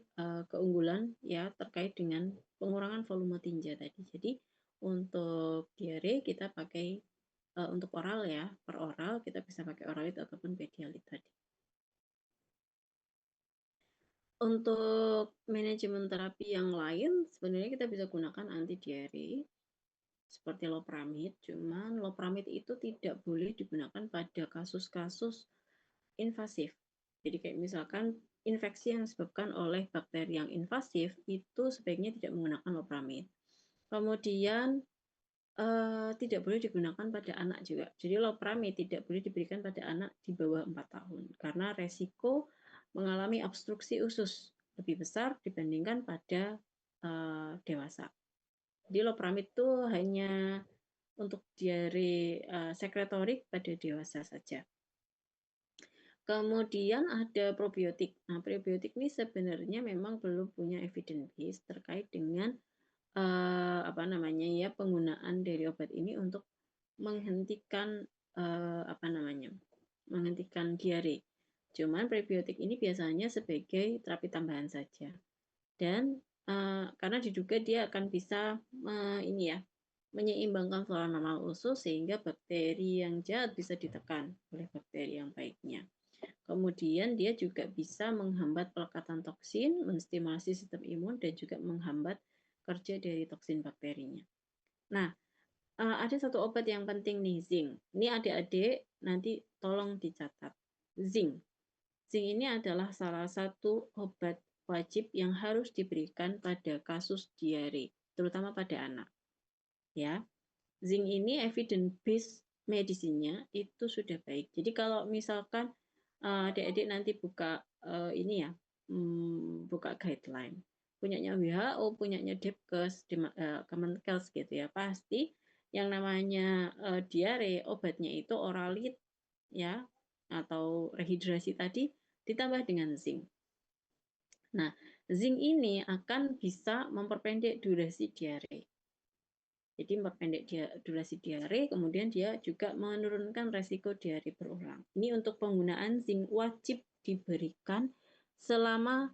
Speaker 1: keunggulan ya terkait dengan pengurangan volume tinja tadi. Jadi untuk diare kita pakai untuk oral ya, per oral kita bisa pakai oralit ataupun Pedialit tadi. Untuk manajemen terapi yang lain sebenarnya kita bisa gunakan anti diare seperti Loperamid, cuman Loperamid itu tidak boleh digunakan pada kasus-kasus invasif. Jadi kayak misalkan infeksi yang disebabkan oleh bakteri yang invasif itu sebaiknya tidak menggunakan Loperamid. Kemudian tidak boleh digunakan pada anak juga. Jadi Loperamid tidak boleh diberikan pada anak di bawah 4 tahun karena resiko mengalami obstruksi usus lebih besar dibandingkan pada dewasa. Jadi Loperamid itu hanya untuk diare sekretorik pada dewasa saja. Kemudian ada probiotik. Nah, probiotik ini sebenarnya memang belum punya evidence base terkait dengan apa namanya ya penggunaan dari obat ini untuk menghentikan apa namanya menghentikan diare. Cuman prebiotik ini biasanya sebagai terapi tambahan saja. Dan karena diduga dia akan bisa ini ya menyeimbangkan flora normal usus sehingga bakteri yang jahat bisa ditekan oleh bakteri yang baiknya. Kemudian dia juga bisa menghambat pelekatan toksin, menstimulasi sistem imun dan juga menghambat kerja dari toksin bakterinya. Nah, ada satu obat yang penting nih, zinc. Ini adik-adik nanti tolong dicatat. Zinc. Zinc ini adalah salah satu obat wajib yang harus diberikan pada kasus diare, terutama pada anak. Ya, zinc ini evidence based medisinya itu sudah baik. Jadi kalau misalkan adik-adik nanti buka ini ya, buka guideline punyanya WHO, punyanya Depkes, Kemenkes gitu ya, pasti yang namanya diare obatnya itu oralit ya atau rehidrasi tadi ditambah dengan zinc. Nah, zinc ini akan bisa memperpendek durasi diare. Jadi memperpendek durasi diare, kemudian dia juga menurunkan resiko diare berulang. Ini untuk penggunaan zinc wajib diberikan selama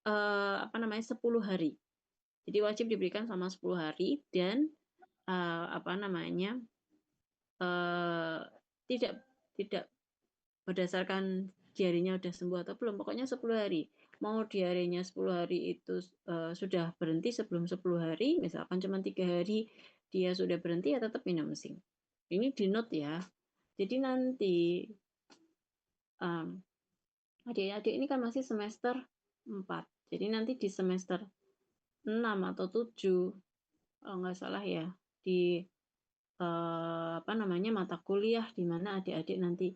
Speaker 1: 10 hari. Jadi wajib diberikan selama 10 hari dan tidak tidak berdasarkan diarenya udah sembuh atau belum, pokoknya 10 hari. Mau diarenya 10 hari itu sudah berhenti sebelum 10 hari, misalkan cuma 3 hari dia sudah berhenti ya tetap minum zinc. Ini di note ya. Jadi nanti adik-adik ini kan masih semester 4. Jadi nanti di semester 6 atau 7 kalau nggak salah ya di mata kuliah di mana adik-adik nanti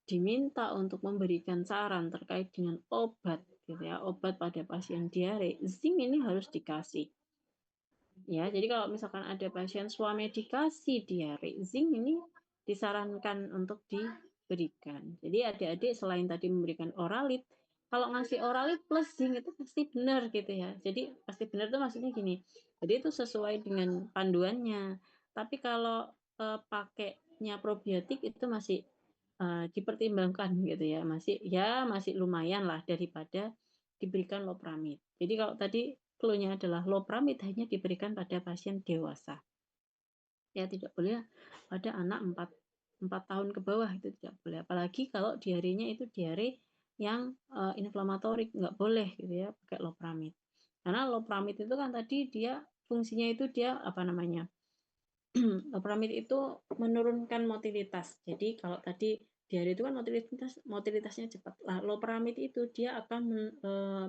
Speaker 1: diminta untuk memberikan saran terkait dengan obat gitu ya, obat pada pasien diare, zinc ini harus dikasih. Ya, jadi kalau misalkan ada pasien swamedikasi diare, zinc ini disarankan untuk diberikan. Jadi adik-adik selain tadi memberikan oralit, kalau ngasih oralit plus zinc itu pasti benar gitu ya. Jadi pasti benar tuh maksudnya gini. Jadi itu sesuai dengan panduannya. Tapi kalau pakainya probiotik itu masih dipertimbangkan gitu ya. Masih lumayan lah daripada diberikan Loperamid. Jadi kalau tadi clue-nya adalah Loperamid hanya diberikan pada pasien dewasa. Ya tidak boleh pada anak 4 tahun ke bawah itu tidak boleh. Apalagi kalau diarenya itu diare yang inflamatorik, nggak boleh gitu ya pakai Loperamide. Karena Loperamide itu kan tadi dia fungsinya itu dia apa namanya? Loperamide itu menurunkan motilitas. Jadi kalau tadi diare itu kan motilitasnya cepat. Lah Loperamide itu dia akan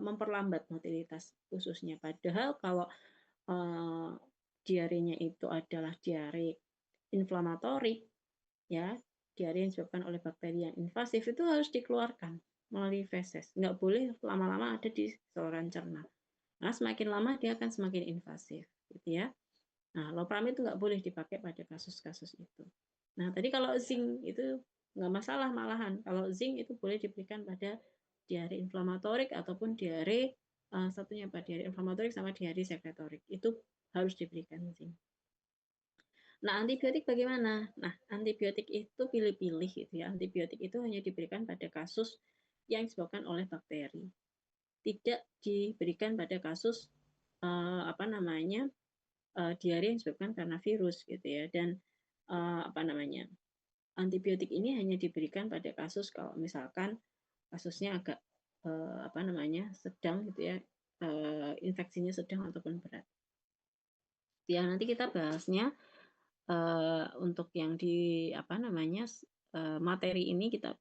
Speaker 1: memperlambat motilitas ususnya. Padahal kalau diarenya itu adalah diare inflamatorik, ya diare yang disebabkan oleh bakteri yang invasif itu harus dikeluarkan melalui feses. Nggak boleh lama-lama ada di saluran cerna. Nah, semakin lama dia akan semakin invasif, gitu ya. Nah, Loperamide itu nggak boleh dipakai pada kasus-kasus itu. Nah, tadi kalau zinc itu nggak masalah malahan. Kalau zinc itu boleh diberikan pada diare inflamatorik ataupun diare satunya apa? Diare inflamatorik sama diare sekretorik. Itu harus diberikan zinc. Nah, antibiotik bagaimana? Nah, antibiotik itu pilih-pilih gitu ya. Antibiotik itu hanya diberikan pada kasus yang disebabkan oleh bakteri. Tidak diberikan pada kasus apa namanya? Diare yang disebabkan karena virus gitu ya. Dan apa namanya? Antibiotik ini hanya diberikan pada kasus kalau misalkan kasusnya agak apa namanya? Sedang gitu ya. Infeksinya sedang ataupun berat. Ya, nanti kita bahasnya untuk yang di apa namanya materi ini kita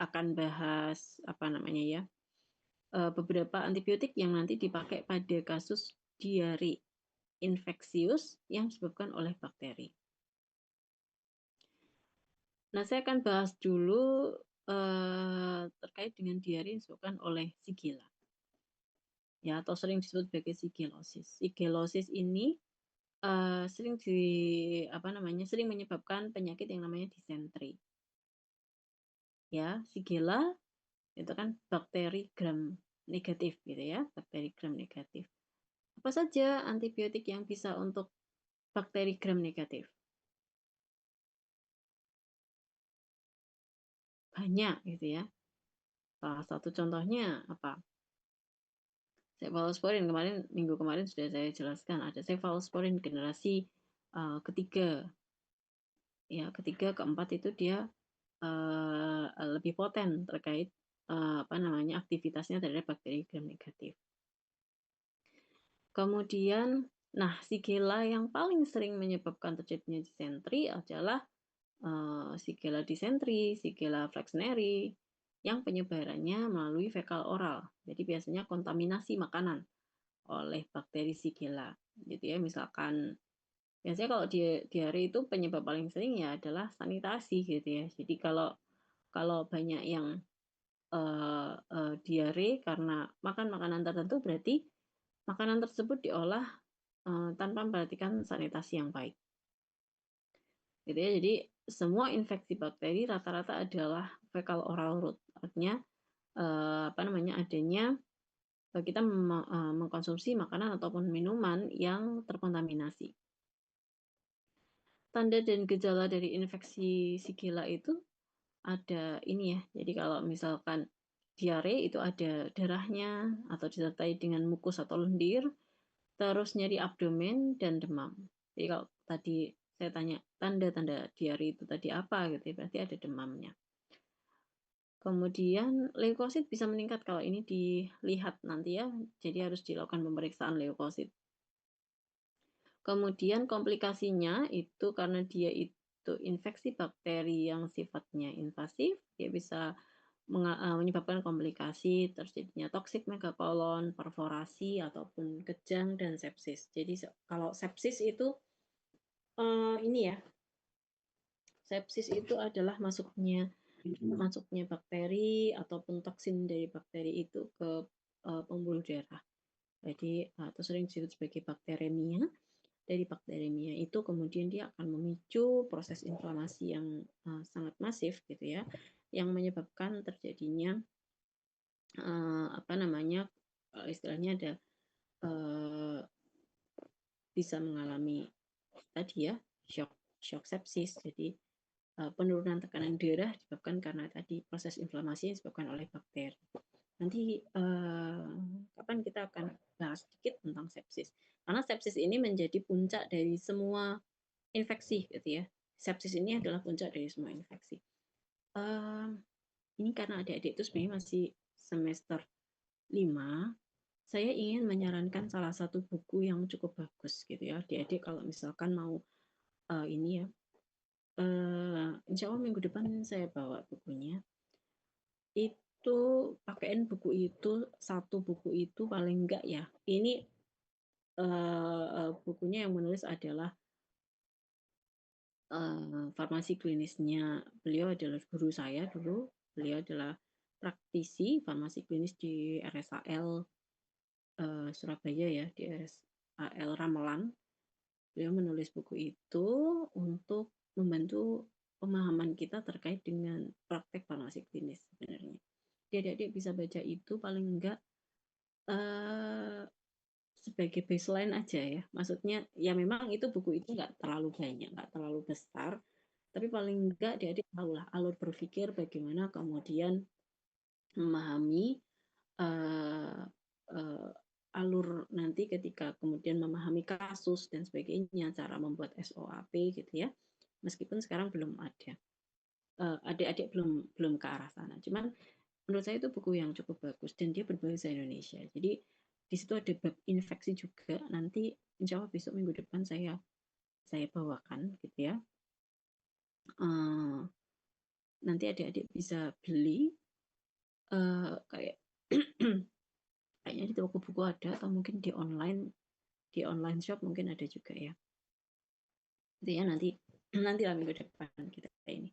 Speaker 1: akan bahas apa namanya ya beberapa antibiotik yang nanti dipakai pada kasus diare infeksius yang disebabkan oleh bakteri. Nah, saya akan bahas dulu terkait dengan diare yang disebabkan oleh Shigella, ya atau sering disebut sebagai Shigellosis. Shigellosis ini sering menyebabkan penyakit yang namanya disentri. Ya, Shigella itu kan bakteri gram negatif gitu ya, bakteri gram negatif. Apa saja antibiotik yang bisa untuk bakteri gram negatif? Banyak gitu ya. Salah satu contohnya apa? Cephalosporin minggu kemarin sudah saya jelaskan ada cephalosporin generasi ketiga. Ya, ketiga, keempat itu dia lebih poten terkait apa namanya aktivitasnya terhadap bakteri gram negatif. Kemudian, nah Shigella yang paling sering menyebabkan terjadinya disentri adalah Shigella dysentery, Shigella flexneri, yang penyebarannya melalui fekal oral. Jadi biasanya kontaminasi makanan oleh bakteri Shigella. Gitu ya, misalkan biasanya kalau diare itu penyebab paling sering ya adalah sanitasi gitu ya. Jadi kalau kalau banyak yang diare karena makan makanan tertentu berarti makanan tersebut diolah tanpa memperhatikan sanitasi yang baik. Gitu ya. Jadi semua infeksi bakteri rata-rata adalah fecal oral route. Artinya apa namanya adanya kita mengkonsumsi makanan ataupun minuman yang terkontaminasi. Tanda dan gejala dari infeksi Shigella itu ada ini ya. Jadi kalau misalkan diare itu ada darahnya atau disertai dengan mukus atau lendir, terus nyeri abdomen dan demam. Jadi kalau tadi saya tanya tanda-tanda diare itu tadi apa gitu ya, berarti ada demamnya. Kemudian leukosit bisa meningkat kalau ini dilihat nanti ya, jadi harus dilakukan pemeriksaan leukosit. Kemudian komplikasinya itu karena dia itu infeksi bakteri yang sifatnya invasif, dia bisa menyebabkan komplikasi terjadinya toksik megakolon, perforasi ataupun kejang dan sepsis. Jadi kalau sepsis itu ini ya, sepsis itu adalah masuknya bakteri ataupun toksin dari bakteri itu ke pembuluh darah. Jadi atau sering disebut sebagai bakteremia. Dari bakteremia itu kemudian dia akan memicu proses inflamasi yang sangat masif gitu ya, yang menyebabkan terjadinya apa namanya istilahnya ada bisa mengalami tadi ya shock sepsis. Jadi penurunan tekanan darah disebabkan karena tadi proses inflamasi yang disebabkan oleh bakteri. Nanti kapan kita akan bahas sedikit tentang sepsis. Karena sepsis ini menjadi puncak dari semua infeksi gitu ya. sepsis ini adalah puncak dari semua infeksi. Ini karena adik-adik itu sebenarnya masih semester 5, saya ingin menyarankan salah satu buku yang cukup bagus gitu ya. Adik-adik kalau misalkan mau ini ya, insya Allah minggu depan saya bawa bukunya. Itu pakaiin buku itu, satu buku itu paling enggak ya. Ini bukunya yang menulis adalah farmasi klinisnya. Beliau adalah guru saya dulu. Beliau adalah praktisi farmasi klinis di RSAL Surabaya ya, di RSAL Ramelan. Beliau menulis buku itu untuk membantu pemahaman kita terkait dengan praktek farmasi klinis sebenarnya. Adik-adik bisa baca itu paling enggak sebagai baseline aja ya. Maksudnya ya memang itu buku itu nggak terlalu banyak, nggak terlalu besar, tapi paling enggak adik-adik tahu lah alur berpikir bagaimana kemudian memahami uh, uh, alur nanti ketika kemudian memahami kasus dan sebagainya, cara membuat SOAP gitu ya. Meskipun sekarang belum ada, adik-adik belum ke arah sana. Cuman menurut saya itu buku yang cukup bagus dan dia berbahasa Indonesia. Jadi di situ ada bab infeksi juga. Nanti insya Allah besok minggu depan saya bawakan gitu ya. Nanti adik-adik bisa beli kayak kayaknya di toko buku ada atau mungkin di online shop mungkin ada juga ya. Itu ya nanti lah minggu depan kita ini.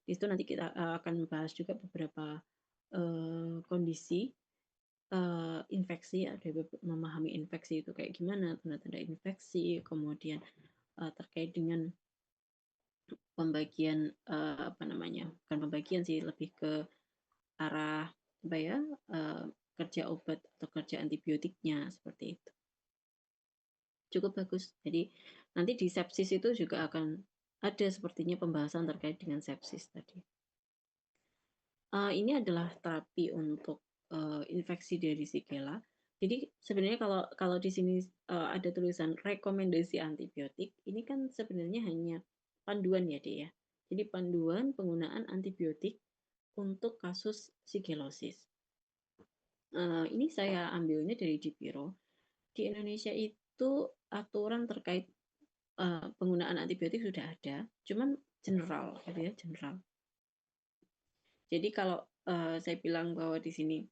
Speaker 1: Di situ nanti kita akan bahas juga beberapa kondisi infeksi, ada memahami infeksi itu kayak gimana, tanda-tanda infeksi, kemudian terkait dengan pembagian apa namanya, bukan pembagian sih, lebih ke arah apa ya, kerja obat atau kerja antibiotiknya seperti itu. Cukup bagus. Jadi nanti di sepsis itu juga akan ada sepertinya pembahasan terkait dengan sepsis tadi. Ini adalah terapi untuk infeksi dari Shigella. Jadi sebenarnya kalau di sini ada tulisan rekomendasi antibiotik, ini kan sebenarnya hanya panduan ya, Dek ya. Jadi panduan penggunaan antibiotik untuk kasus shigellosis. Ini saya ambilnya dari Dipiro. Di Indonesia itu aturan terkait penggunaan antibiotik sudah ada, cuman general, gitu ya, general. Jadi kalau saya bilang bahwa di sini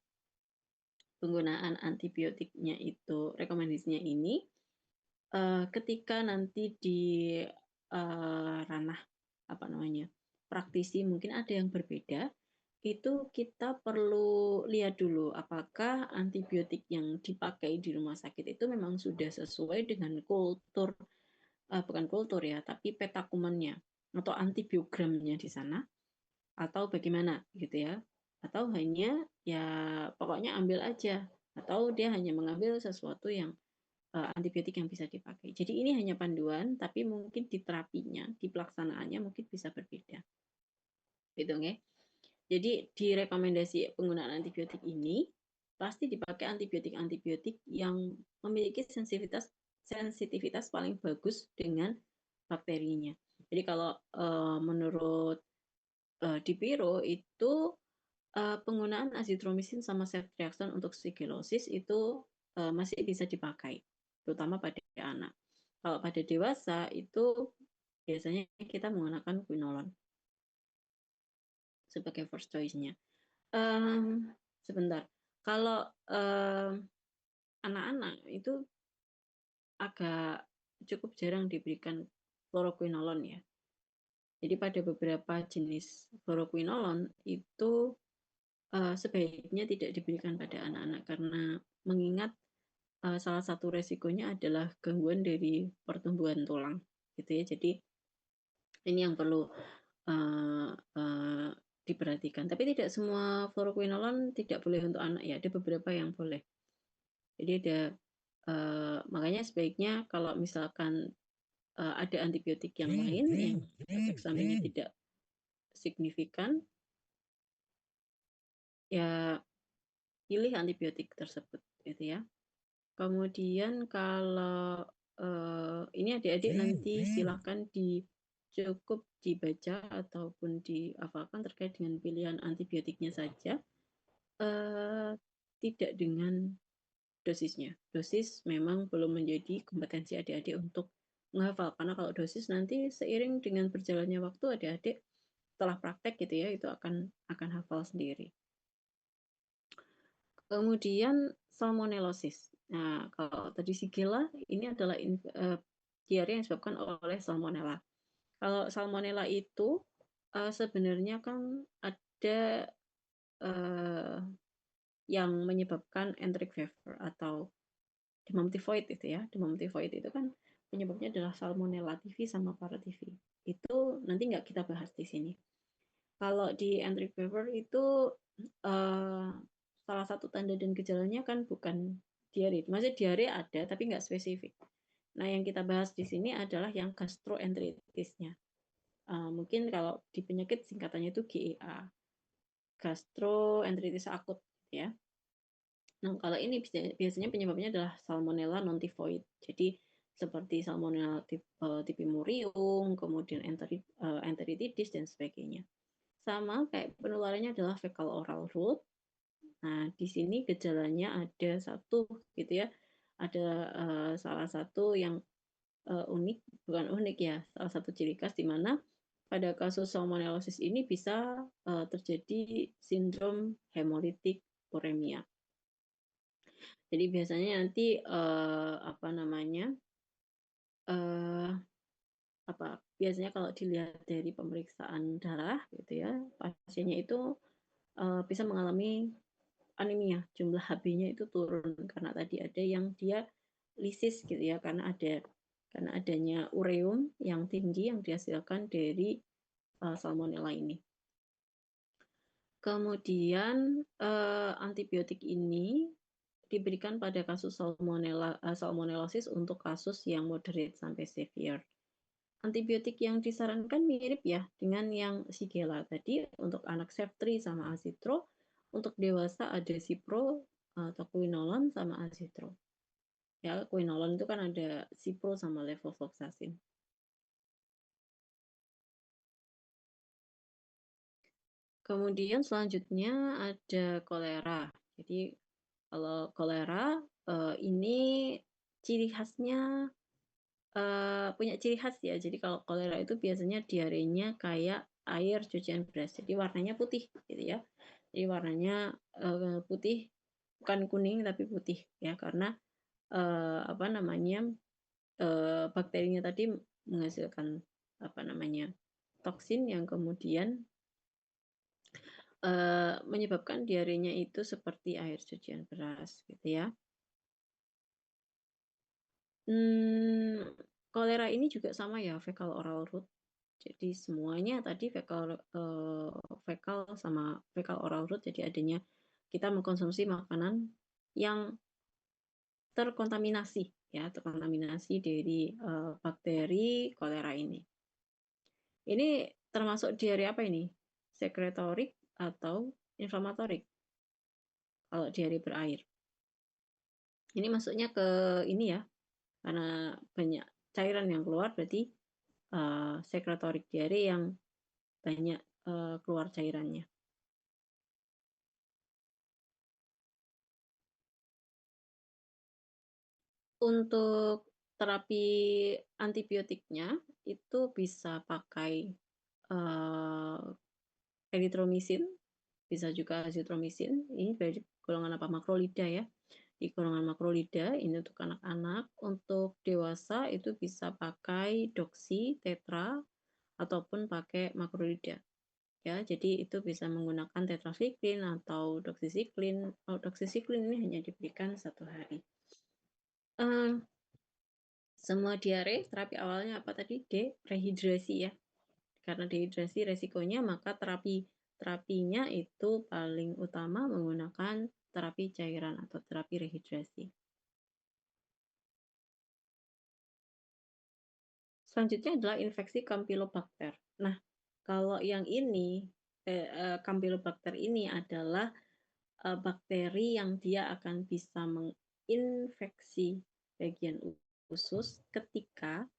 Speaker 1: penggunaan antibiotiknya itu rekomendasinya ini ketika nanti di ranah apa namanya praktisi mungkin ada yang berbeda, itu kita perlu lihat dulu apakah antibiotik yang dipakai di rumah sakit itu memang sudah sesuai dengan kultur bukan kultur ya tapi peta kumannya atau antibiogramnya di sana atau bagaimana gitu ya, atau hanya ya pokoknya ambil aja, atau dia hanya mengambil sesuatu yang antibiotik yang bisa dipakai. Jadi ini hanya panduan, tapi mungkin di terapinya, di pelaksanaannya mungkin bisa berbeda. Gitu ya. Jadi di rekomendasi penggunaan antibiotik ini pasti dipakai antibiotik-antibiotik yang memiliki sensitivitas paling bagus dengan bakterinya. Jadi kalau menurut Dipiro itu penggunaan azitromisin sama ceftriaxone untuk shigellosis itu masih bisa dipakai, terutama pada anak. Kalau pada dewasa itu biasanya kita menggunakan quinolone sebagai first choice-nya. Sebentar, kalau anak-anak itu agak cukup jarang diberikan fluoroquinolone ya. Jadi pada beberapa jenis fluoroquinolone itu sebaiknya tidak diberikan pada anak-anak karena mengingat salah satu resikonya adalah gangguan dari pertumbuhan tulang gitu ya. Jadi ini yang perlu diperhatikan. Tapi tidak semua fluoroquinolone tidak boleh untuk anak ya. Ada beberapa yang boleh. Jadi ada makanya sebaiknya kalau misalkan ada antibiotik yang lain yang efek sampingnya tidak signifikan, ya pilih antibiotik tersebut gitu ya. Kemudian kalau ini adik-adik nanti silahkan cukup dibaca ataupun dihafalkan terkait dengan pilihan antibiotiknya saja, tidak dengan dosisnya. Dosis memang belum menjadi kompetensi adik-adik untuk menghafal, karena kalau dosis nanti seiring dengan berjalannya waktu adik-adik setelah praktek gitu ya, itu akan hafal sendiri. Kemudian salmonellosis. Nah, kalau tadi Shigella ini adalah diare yang disebabkan oleh salmonella. Kalau salmonella itu sebenarnya kan ada yang menyebabkan enteric fever atau demam tifoid itu ya. Demam tifoid itu kan penyebabnya adalah salmonella typhi sama paratyphi. Itu nanti nggak kita bahas di sini. Kalau di enteric fever itu salah satu tanda dan gejalanya kan bukan diare. Maksudnya diare ada tapi nggak spesifik. Nah, yang kita bahas di sini adalah yang gastroenteritisnya. Mungkin kalau di penyakit singkatannya itu GEA, gastroenteritis akut ya. Nah, kalau ini biasanya penyebabnya adalah Salmonella non-typhoid. Jadi seperti Salmonella typhimurium, kemudian enteritidis dan sebagainya. Sama kayak penularannya adalah fecal oral route. Nah, di sini gejalanya ada satu gitu ya. Ada salah satu yang unik, bukan unik ya, salah satu ciri khas di mana pada kasus salmonellosis ini bisa terjadi sindrom hemolitik uremia. Jadi biasanya nanti apa namanya biasanya kalau dilihat dari pemeriksaan darah gitu ya, pasiennya itu bisa mengalami anemia, jumlah HB-nya itu turun karena tadi ada yang dia lisis gitu ya, karena adanya ureum yang tinggi yang dihasilkan dari salmonella ini. Kemudian antibiotik ini diberikan pada kasus salmonellosis untuk kasus yang moderate sampai severe. Antibiotik yang disarankan mirip ya dengan yang Shigella tadi untuk anak Ceftriaxone sama Azithro. Untuk dewasa ada Cipro atau quinolone sama Azithro. Ya, quinolone itu kan ada Cipro sama levofloxacin. Kemudian selanjutnya ada kolera. Jadi kalau kolera ini ciri khasnya punya ciri khas ya. Jadi kalau kolera itu biasanya diarenya kayak air cucian beras. Jadi warnanya putih gitu ya. Jadi warnanya putih, bukan kuning tapi putih ya, karena apa namanya bakterinya tadi menghasilkan apa namanya toksin yang kemudian menyebabkan diarenya itu seperti air cucian beras gitu ya. Kolera ini juga sama ya, fecal oral route. Jadi semuanya tadi fecal sama fecal oral route, jadi adanya kita mengkonsumsi makanan yang terkontaminasi ya, terkontaminasi dari bakteri kolera ini. Ini termasuk diare apa ini? Sekretorik atau inflamatorik? Kalau diare berair. Ini masuknya ke ini ya, karena banyak cairan yang keluar berarti sekretorik diare yang banyak keluar cairannya. Untuk terapi antibiotiknya itu bisa pakai erythromycin, bisa juga azitromisin. Ini dari golongan apa? Makrolida ya. Di golongan makrolida ini untuk anak-anak. Untuk dewasa itu bisa pakai doxy, tetra, ataupun pakai makrolida. Ya, jadi itu bisa menggunakan tetracycline atau doxycycline. Kalau doxycycline ini hanya diberikan 1 hari. Semua diare terapi awalnya apa tadi? Rehidrasi ya. Karena dehidrasi resikonya, maka terapinya itu paling utama menggunakan terapi cairan atau terapi rehidrasi. Selanjutnya adalah infeksi Campylobacter. Nah, kalau yang ini Campylobacter ini adalah bakteri yang dia akan bisa menginfeksi bagian usus ketika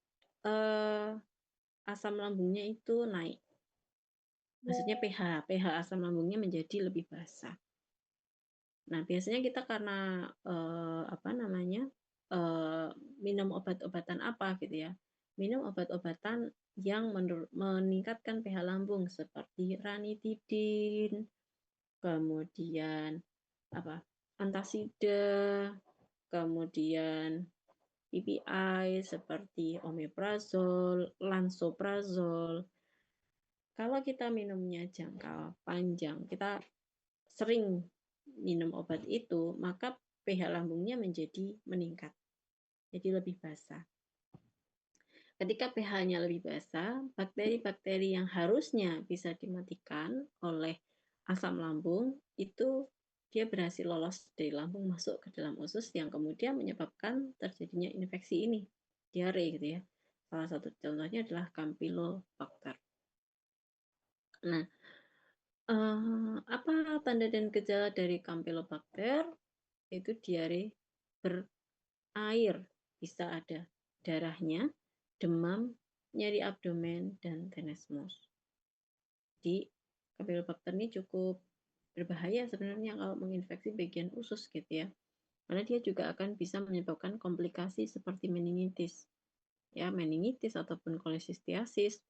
Speaker 1: asam lambungnya itu naik. Maksudnya pH asam lambungnya menjadi lebih basah. Nah, biasanya kita karena minum obat-obatan apa gitu ya. Minum obat-obatan yang meningkatkan pH lambung seperti ranitidin, kemudian antasida, kemudian PPI seperti omeprazol, lansoprazol. Kalau kita minumnya jangka panjang, kita sering minum obat itu, maka pH lambungnya menjadi meningkat, jadi lebih basah. Ketika pH-nya lebih basah, bakteri-bakteri yang harusnya bisa dimatikan oleh asam lambung itu dia berhasil lolos dari lambung masuk ke dalam usus yang kemudian menyebabkan terjadinya infeksi ini, diare gitu ya. Salah satu contohnya adalah Campylobacter. Nah, apa tanda dan gejala dari Campylobacter? Itu diare berair, bisa ada darahnya, demam, nyeri abdomen, dan tenesmus. Jadi Campylobacter ini cukup berbahaya sebenarnya kalau menginfeksi bagian usus gitu ya. Karena dia juga akan bisa menyebabkan komplikasi seperti meningitis. Ya, meningitis ataupun kolesistiasis.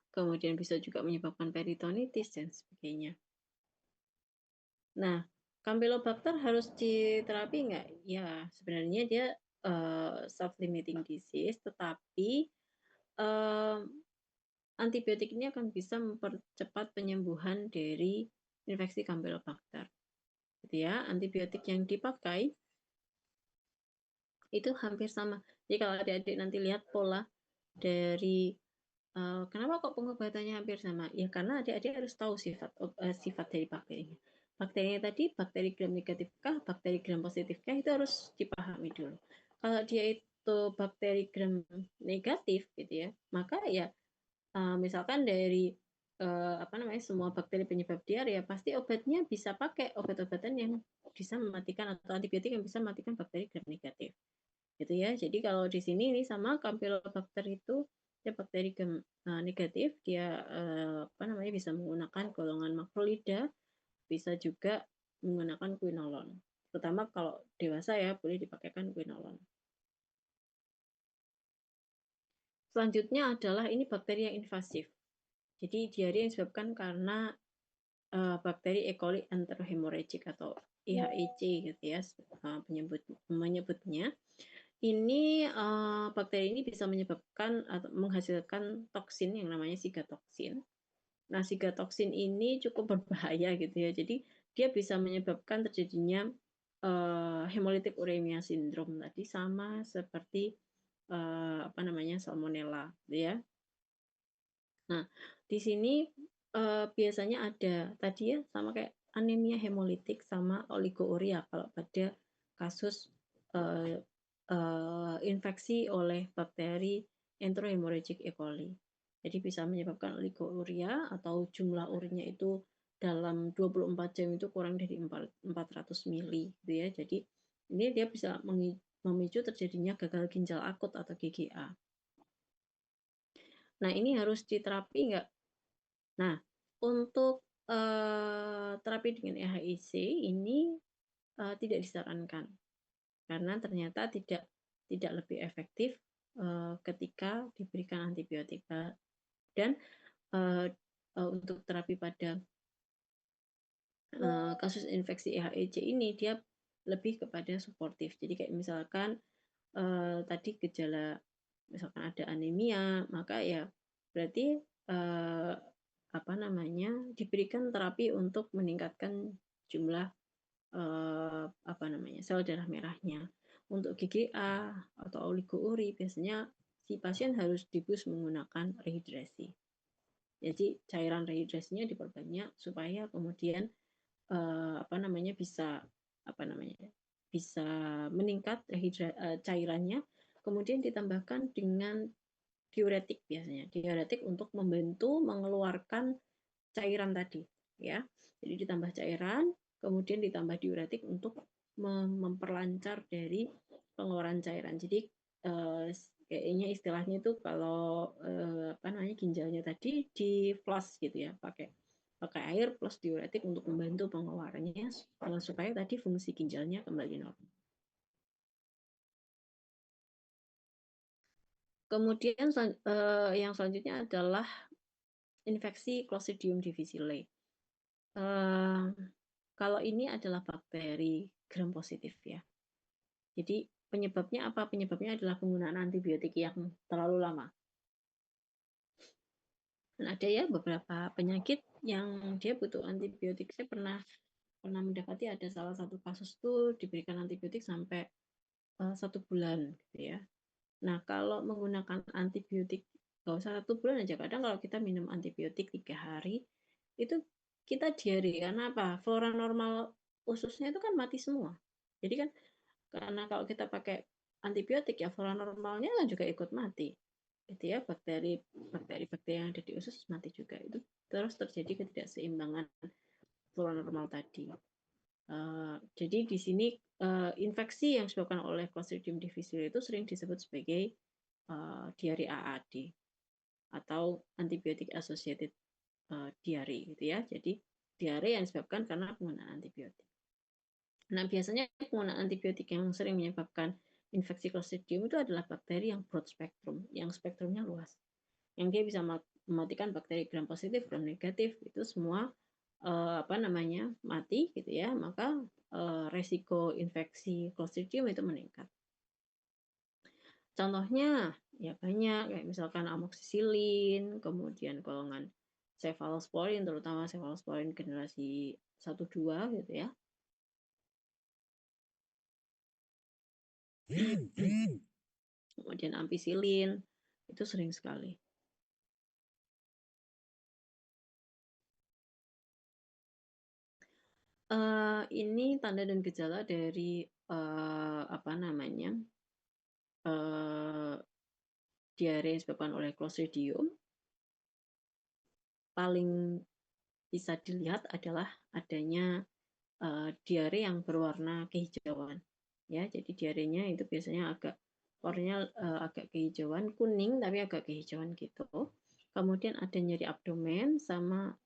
Speaker 1: Kemudian bisa juga menyebabkan peritonitis dan sebagainya. Nah, Campylobacter harus diterapi nggak? Ya, sebenarnya dia self-limiting disease, tetapi antibiotik ini akan bisa mempercepat penyembuhan dari infeksi Campylobacter. Gitu ya, antibiotik yang dipakai itu hampir sama. Jadi kalau adik-adik nanti lihat pola dari kenapa kok pengobatannya hampir sama? Ya karena adik-adik harus tahu sifat dari bakterinya. Bakterinya tadi bakteri gram negatifkah, bakteri gram positifkah itu harus dipahami dulu. Kalau dia itu bakteri gram negatif gitu ya, maka ya misalkan dari semua bakteri penyebab diare ya pasti obatnya bisa pakai obat-obatan yang bisa mematikan atau antibiotik yang bisa mematikan bakteri gram negatif gitu ya. Jadi kalau di sini ini sama Campylobacter itu ya bakteri gram negatif, dia bisa menggunakan golongan makrolida, bisa juga menggunakan quinolone. Terutama kalau dewasa ya boleh dipakaikan quinolone. Selanjutnya adalah ini bakteri yang invasif. Jadi diare yang disebabkan karena bakteri E. coli enterohemorrhagic atau IHEC gitu ya menyebutnya. Ini bakteri ini bisa menyebabkan atau menghasilkan toksin yang namanya sigatoksin. Nah, sigatoksin ini cukup berbahaya gitu ya. Jadi dia bisa menyebabkan terjadinya hemolytic uremia syndrome tadi sama seperti salmonella gitu ya. Nah, di sini biasanya ada tadi ya sama kayak anemia hemolitik sama oligouria kalau pada kasus infeksi oleh bakteri enterohemorrhagic E. coli. Jadi bisa menyebabkan oligouria atau jumlah urinnya itu dalam 24 jam itu kurang dari 400 mili gitu ya. Jadi ini dia bisa memicu terjadinya gagal ginjal akut atau GGA. Nah, ini harus diterapi nggak? Nah, untuk terapi dengan EHIC ini tidak disarankan karena ternyata tidak lebih efektif ketika diberikan antibiotik. Dan untuk terapi pada kasus infeksi EHEC ini dia lebih kepada suportif. Jadi kayak misalkan tadi gejala misalkan ada anemia, maka ya berarti diberikan terapi untuk meningkatkan jumlah sel darah merahnya. Untuk GGA atau oligouria biasanya si pasien harus dibus menggunakan rehidrasi. Jadi cairan rehidrasinya diperbanyak supaya kemudian bisa meningkat cairannya, kemudian ditambahkan dengan diuretik biasanya. Diuretik untuk membantu mengeluarkan cairan tadi ya. Jadi ditambah cairan, kemudian ditambah diuretik untuk memperlancar dari pengeluaran cairan. Jadi kayaknya istilahnya itu kalau apa namanya ginjalnya tadi di flush gitu ya, pakai air plus diuretik untuk membantu pengeluarannya supaya tadi fungsi ginjalnya kembali normal. Kemudian yang selanjutnya adalah infeksi Clostridium difficile. Kalau ini adalah bakteri gram positif ya. Jadi penyebabnya apa? Penyebabnya adalah penggunaan antibiotik yang terlalu lama. Dan ada ya beberapa penyakit yang dia butuh antibiotik. Saya pernah mendapati ada salah satu kasus tuh diberikan antibiotik sampai 1 bulan gitu ya. Nah kalau menggunakan antibiotik nggak usah 1 bulan aja. Kadang kalau kita minum antibiotik 3 hari itu kita diare karena apa? Flora normal ususnya itu kan mati semua. Jadi kan karena kalau kita pakai antibiotik ya flora normalnya kan juga ikut mati. Gitu ya, bakteri yang ada di usus mati juga. Itu terus terjadi ketidakseimbangan flora normal tadi. Jadi di sini infeksi yang disebabkan oleh Clostridium difficile itu sering disebut sebagai diare AAD atau antibiotic associated diare gitu ya. Jadi diare yang disebabkan karena penggunaan antibiotik. Nah, biasanya penggunaan antibiotik yang sering menyebabkan infeksi Clostridium itu adalah bakteri yang broad spectrum, yang spektrumnya luas. Yang dia bisa mematikan bakteri gram positif, gram negatif, itu semua mati gitu ya, maka resiko infeksi Clostridium itu meningkat. Contohnya ya banyak, kayak misalkan amoxicillin, kemudian golongan cephalosporin, terutama cephalosporin generasi 1-2 gitu ya. Kemudian ampicillin, itu sering sekali. Ini tanda dan gejala dari diare yang disebabkan oleh Clostridium. Paling bisa dilihat adalah adanya diare yang berwarna kehijauan. Ya, jadi diarenya itu biasanya warnanya agak kehijauan, kuning tapi agak kehijauan gitu. Kemudian ada nyeri abdomen sama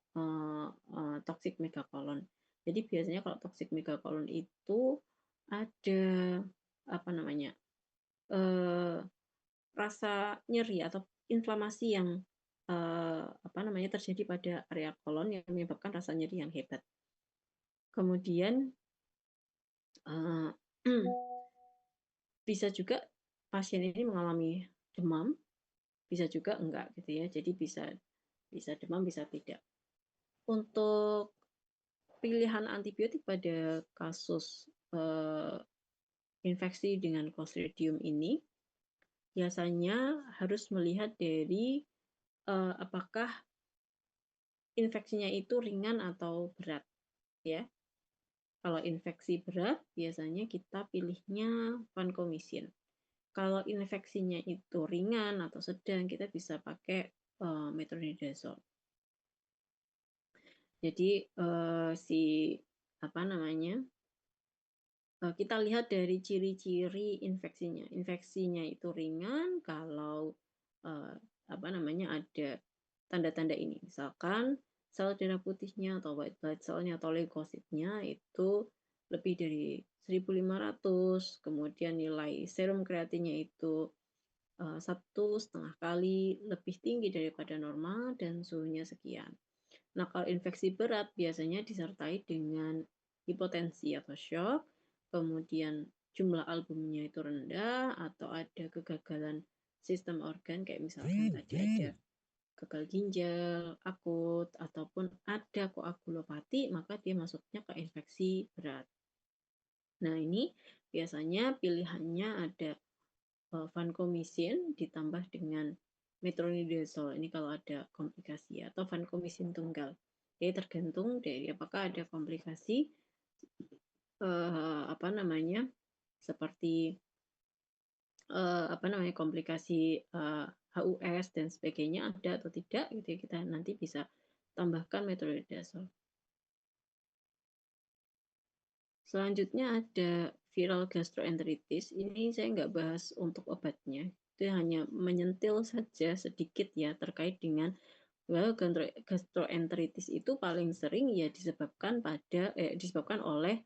Speaker 1: toxic megacolon. Jadi biasanya kalau toxic megacolon itu ada rasa nyeri atau inflamasi yang terjadi pada area kolon yang menyebabkan rasa nyeri yang hebat. Kemudian bisa juga pasien ini mengalami demam, bisa juga enggak gitu ya. Jadi bisa demam, bisa tidak. Untuk pilihan antibiotik pada kasus infeksi dengan Clostridium ini biasanya harus melihat dari apakah infeksinya itu ringan atau berat ya. Kalau infeksi berat biasanya kita pilihnya vancomycin. Kalau infeksinya itu ringan atau sedang kita bisa pakai metronidazole. Jadi kita lihat dari ciri-ciri infeksinya. Infeksinya itu ringan kalau ada tanda-tanda ini. Misalkan sel darah putihnya atau white blood cell-nya atau leukositnya itu lebih dari 1.500, kemudian nilai serum kreatinnya itu 1,5 kali lebih tinggi daripada normal dan suhunya sekian. Nah, kalau infeksi berat biasanya disertai dengan hipotensi atau shock, kemudian jumlah albumnya itu rendah, atau ada kegagalan sistem organ, kayak misalkan tadi ada gagal ginjal akut, ataupun ada koagulopati, maka dia masuknya ke infeksi berat. Nah, ini biasanya pilihannya ada vancomycin ditambah dengan metronidazole. Ini kalau ada komplikasi atau vancomycin tunggal. Jadi tergantung dari apakah ada komplikasi seperti komplikasi HUS dan sebagainya ada atau tidak gitu ya, kita nanti bisa tambahkan metronidazole. Selanjutnya ada viral gastroenteritis. Ini saya nggak bahas untuk obatnya. itu hanya menyentil saja sedikit ya terkait dengan bahwa gastroenteritis itu paling sering ya disebabkan oleh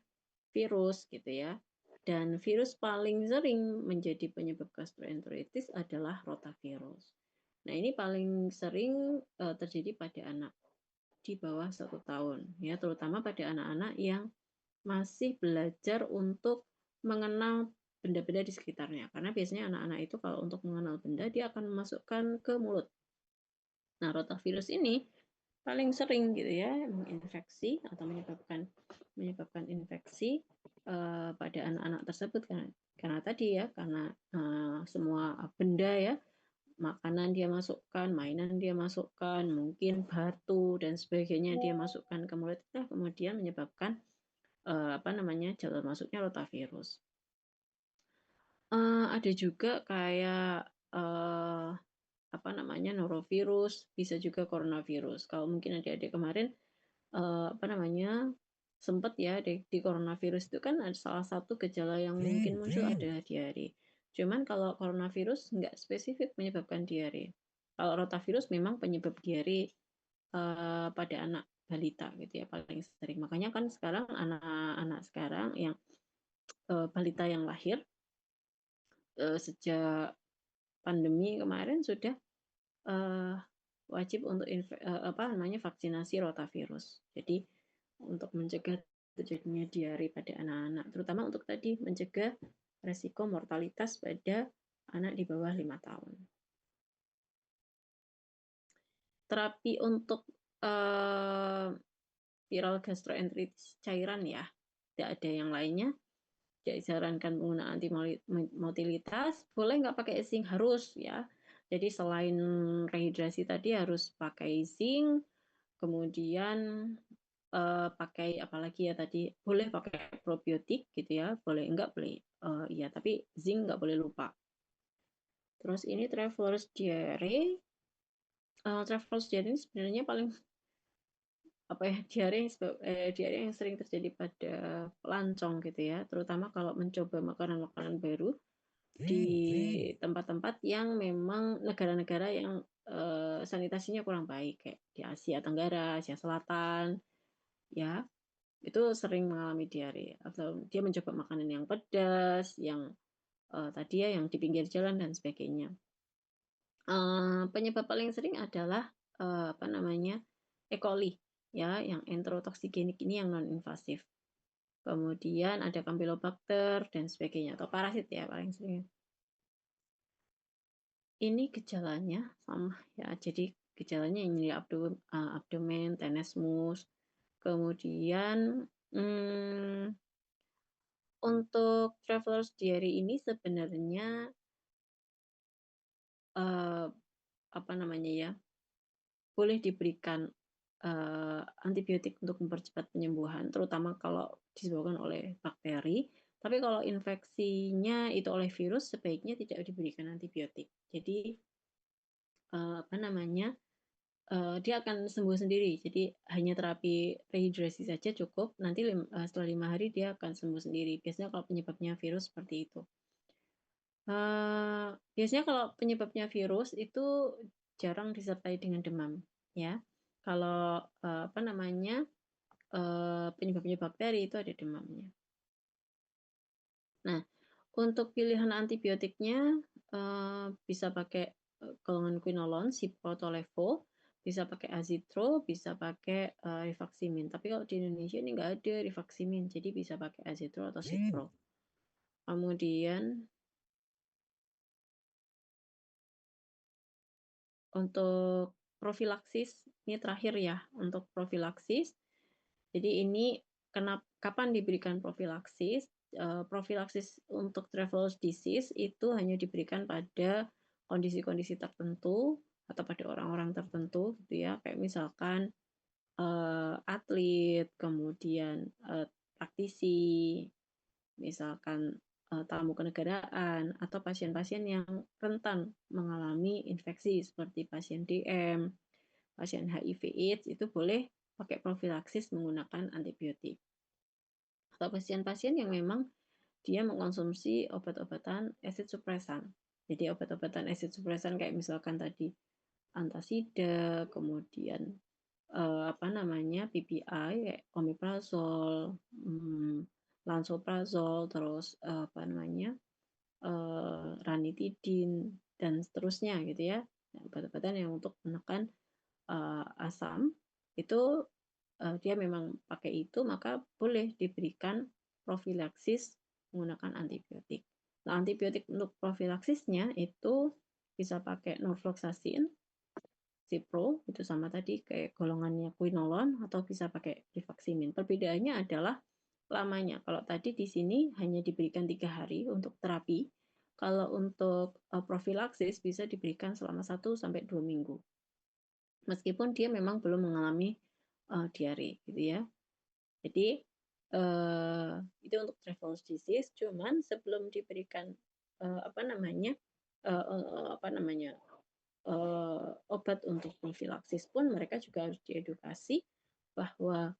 Speaker 1: virus gitu ya. Dan virus paling sering menjadi penyebab gastroenteritis adalah rotavirus. Nah, ini paling sering terjadi pada anak di bawah 1 tahun ya, terutama pada anak-anak yang masih belajar untuk mengenal benda-benda di sekitarnya. Karena biasanya anak-anak itu kalau untuk mengenal benda dia akan memasukkan ke mulut. Nah, rotavirus ini paling sering gitu ya menginfeksi atau menyebabkan infeksi pada anak-anak tersebut karena tadi ya karena semua benda ya makanan dia masukkan, mainan dia masukkan, mungkin batu dan sebagainya dia masukkan ke mulut kita kemudian menyebabkan jalur masuknya rotavirus. Ada juga kayak norovirus, bisa juga coronavirus. Kalau mungkin adik-adik kemarin sempat ya di coronavirus itu kan ada salah satu gejala yang mungkin muncul adalah diare. Cuman kalau coronavirus nggak spesifik menyebabkan diare. Kalau rotavirus memang penyebab diare pada anak balita gitu ya paling sering. Makanya kan sekarang anak-anak sekarang yang balita yang lahir sejak pandemi kemarin sudah wajib untuk vaksinasi rotavirus. Jadi untuk mencegah terjadinya diare pada anak-anak, terutama untuk tadi mencegah resiko mortalitas pada anak di bawah 5 tahun. Terapi untuk viral gastroenteritis cairan ya, tidak ada yang lainnya. Tidak disarankan penggunaan antimotilitas, boleh nggak pakai zinc, harus ya. Jadi selain rehidrasi tadi harus pakai zinc, kemudian pakai apalagi ya tadi, boleh pakai probiotik gitu ya, boleh enggak boleh iya, tapi zinc nggak boleh lupa. Terus ini traveler's diare. Traveler's diare ini sebenarnya paling diare yang sering terjadi pada pelancong gitu ya, terutama kalau mencoba makanan-makanan baru di tempat-tempat yang memang negara-negara yang sanitasinya kurang baik kayak di Asia Tenggara, Asia Selatan, ya itu sering mengalami diare atau dia mencoba makanan yang pedas, yang tadi ya yang di pinggir jalan dan sebagainya. Penyebab paling sering adalah E. coli ya, yang enterotoksigenik ini yang non invasif. Kemudian ada Campylobacter dan sebagainya atau parasit ya paling sering. Ini gejalanya sama ya, jadi gejalanya ini abdomen, tenesmus. Kemudian untuk traveler's diare ini sebenarnya boleh diberikan antibiotik untuk mempercepat penyembuhan, terutama kalau disebabkan oleh bakteri. Tapi kalau infeksinya itu oleh virus, sebaiknya tidak diberikan antibiotik. Jadi dia akan sembuh sendiri. Jadi hanya terapi rehidrasi saja cukup. Nanti setelah 5 hari dia akan sembuh sendiri. Biasanya kalau penyebabnya virus seperti itu. Biasanya kalau penyebabnya virus itu jarang disertai dengan demam, ya. Kalau penyebabnya bakteri itu ada demamnya. Nah, untuk pilihan antibiotiknya bisa pakai golongan quinolone, cipro atau levo, bisa pakai azithromycin, bisa pakai rifaximin. Tapi kalau di Indonesia ini nggak ada rifaximin, jadi bisa pakai azithromycin atau cipro. Kemudian untuk profilaksis, ini terakhir ya, untuk profilaksis. Jadi ini kapan diberikan profilaksis? Profilaksis untuk traveler's disease itu hanya diberikan pada kondisi-kondisi tertentu atau pada orang-orang tertentu gitu ya, kayak misalkan atlet, kemudian praktisi, misalkan tamu kenegaraan atau pasien-pasien yang rentan mengalami infeksi seperti pasien DM, pasien HIV/AIDS itu boleh pakai profilaksis menggunakan antibiotik. Atau pasien-pasien yang memang dia mengkonsumsi obat-obatan acid supresan. Jadi obat-obatan acid suppressan kayak misalkan tadi antasida, kemudian PPI kayak omeprazol, lansoprazol, terus ranitidin dan seterusnya gitu ya. Nah, obat-obatan yang untuk menekan asam itu dia memang pakai itu, maka boleh diberikan profilaksis menggunakan antibiotik. Nah, antibiotik untuk profilaksisnya itu bisa pakai norfloxacin, Cipro, itu sama tadi kayak golongannya quinolone, atau bisa pakai rifaximin. Perbedaannya adalah lamanya. Kalau tadi di sini hanya diberikan 3 hari untuk terapi, kalau untuk profilaksis bisa diberikan selama 1 sampai 2 minggu. Meskipun dia memang belum mengalami diare gitu ya. Jadi itu untuk Traveler's disease, cuman sebelum diberikan obat untuk profilaksis pun mereka juga harus diedukasi bahwa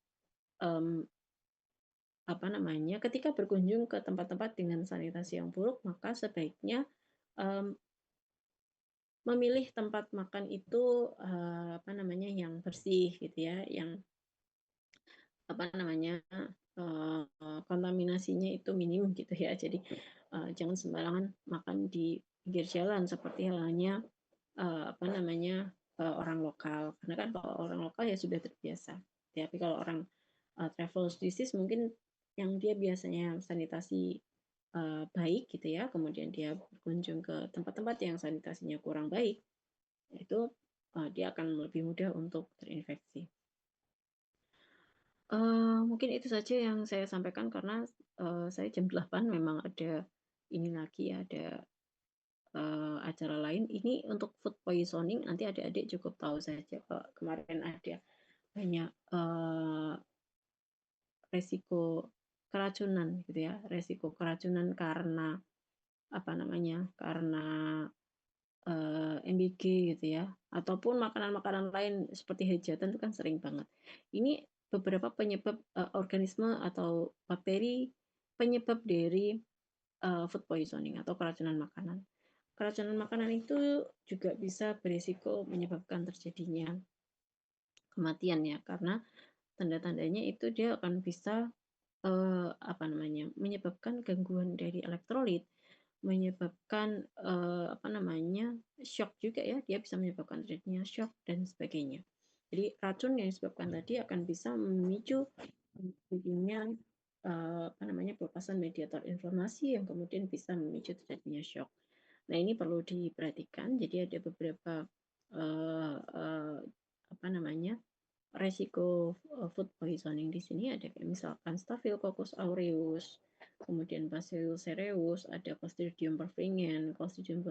Speaker 1: ketika berkunjung ke tempat-tempat dengan sanitasi yang buruk, maka sebaiknya memilih tempat makan itu yang bersih gitu ya, yang kontaminasinya itu minim gitu ya. Jadi jangan sembarangan makan di pinggir jalan seperti halnya orang lokal. Karena kan kalau orang lokal ya sudah terbiasa. Tapi kalau orang travel disease mungkin yang dia biasanya sanitasi baik gitu ya, kemudian dia berkunjung ke tempat-tempat yang sanitasinya kurang baik, itu dia akan lebih mudah untuk terinfeksi. Mungkin itu saja yang saya sampaikan karena saya jam 8 memang ada ini lagi, ada acara lain. Ini untuk food poisoning, nanti adik-adik cukup tahu saja kalau kemarin ada banyak resiko keracunan gitu ya, resiko keracunan karena karena MBG gitu ya, ataupun makanan-makanan lain seperti hajatan itu kan sering banget. Ini beberapa penyebab organisme atau bakteri penyebab dari food poisoning atau keracunan makanan. Keracunan makanan itu juga bisa berisiko menyebabkan terjadinya kematian ya, karena tanda-tandanya itu dia akan bisa menyebabkan gangguan dari elektrolit, menyebabkan shock juga ya, dia bisa menyebabkan terjadinya shock dan sebagainya. Jadi racun yang disebabkan tadi akan bisa memicu terjadinya pelepasan mediator inflamasi yang kemudian bisa memicu terjadinya shock. Nah, ini perlu diperhatikan. Jadi ada beberapa resiko food poisoning di sini ada kayak misalkan Staphylococcus aureus, kemudian Bacillus cereus, ada Clostridium perfringens, Clostridium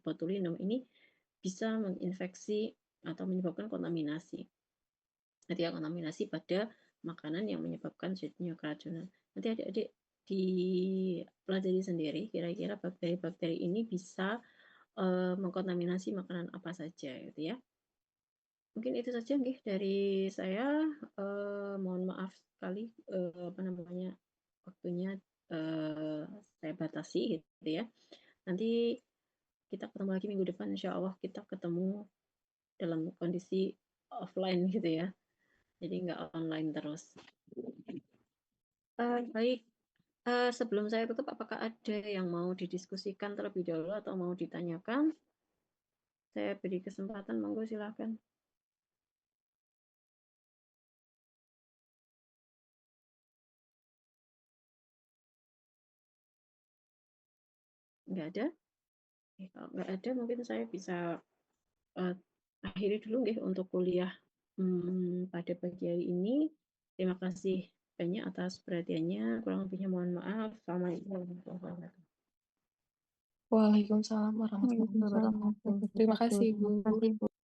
Speaker 1: botulinum. Ini bisa menginfeksi atau menyebabkan kontaminasi. Nanti ya, kontaminasi pada makanan yang menyebabkan jadinya keracunan. Nanti adik-adik dipelajari sendiri kira-kira bakteri-bakteri ini bisa mengkontaminasi makanan apa saja gitu ya. Mungkin itu saja nih dari saya. Mohon maaf sekali waktunya saya batasi gitu ya. Nanti kita ketemu lagi minggu depan, insya Allah kita ketemu dalam kondisi offline gitu ya. Jadi nggak online terus. Baik, sebelum saya tutup, apakah ada yang mau didiskusikan terlebih dahulu atau mau ditanyakan? Saya beri kesempatan, monggo silakan. Nggak ada? Kalau nggak ada, mungkin saya bisa akhiri dulu nggih untuk kuliah pada pagi hari ini. Terima kasih banyak atas perhatiannya. Kurang lebihnya mohon maaf. Assalamualaikum warahmatullahi wabarakatuh.
Speaker 2: Waalaikumsalam warahmatullahi
Speaker 1: Waalaikumsalam
Speaker 2: wabarakatuh.
Speaker 1: warahmatullahi
Speaker 2: Terima
Speaker 1: wabarakatuh.
Speaker 2: kasih,
Speaker 1: Terima
Speaker 2: Bu.
Speaker 1: kasih, Bu.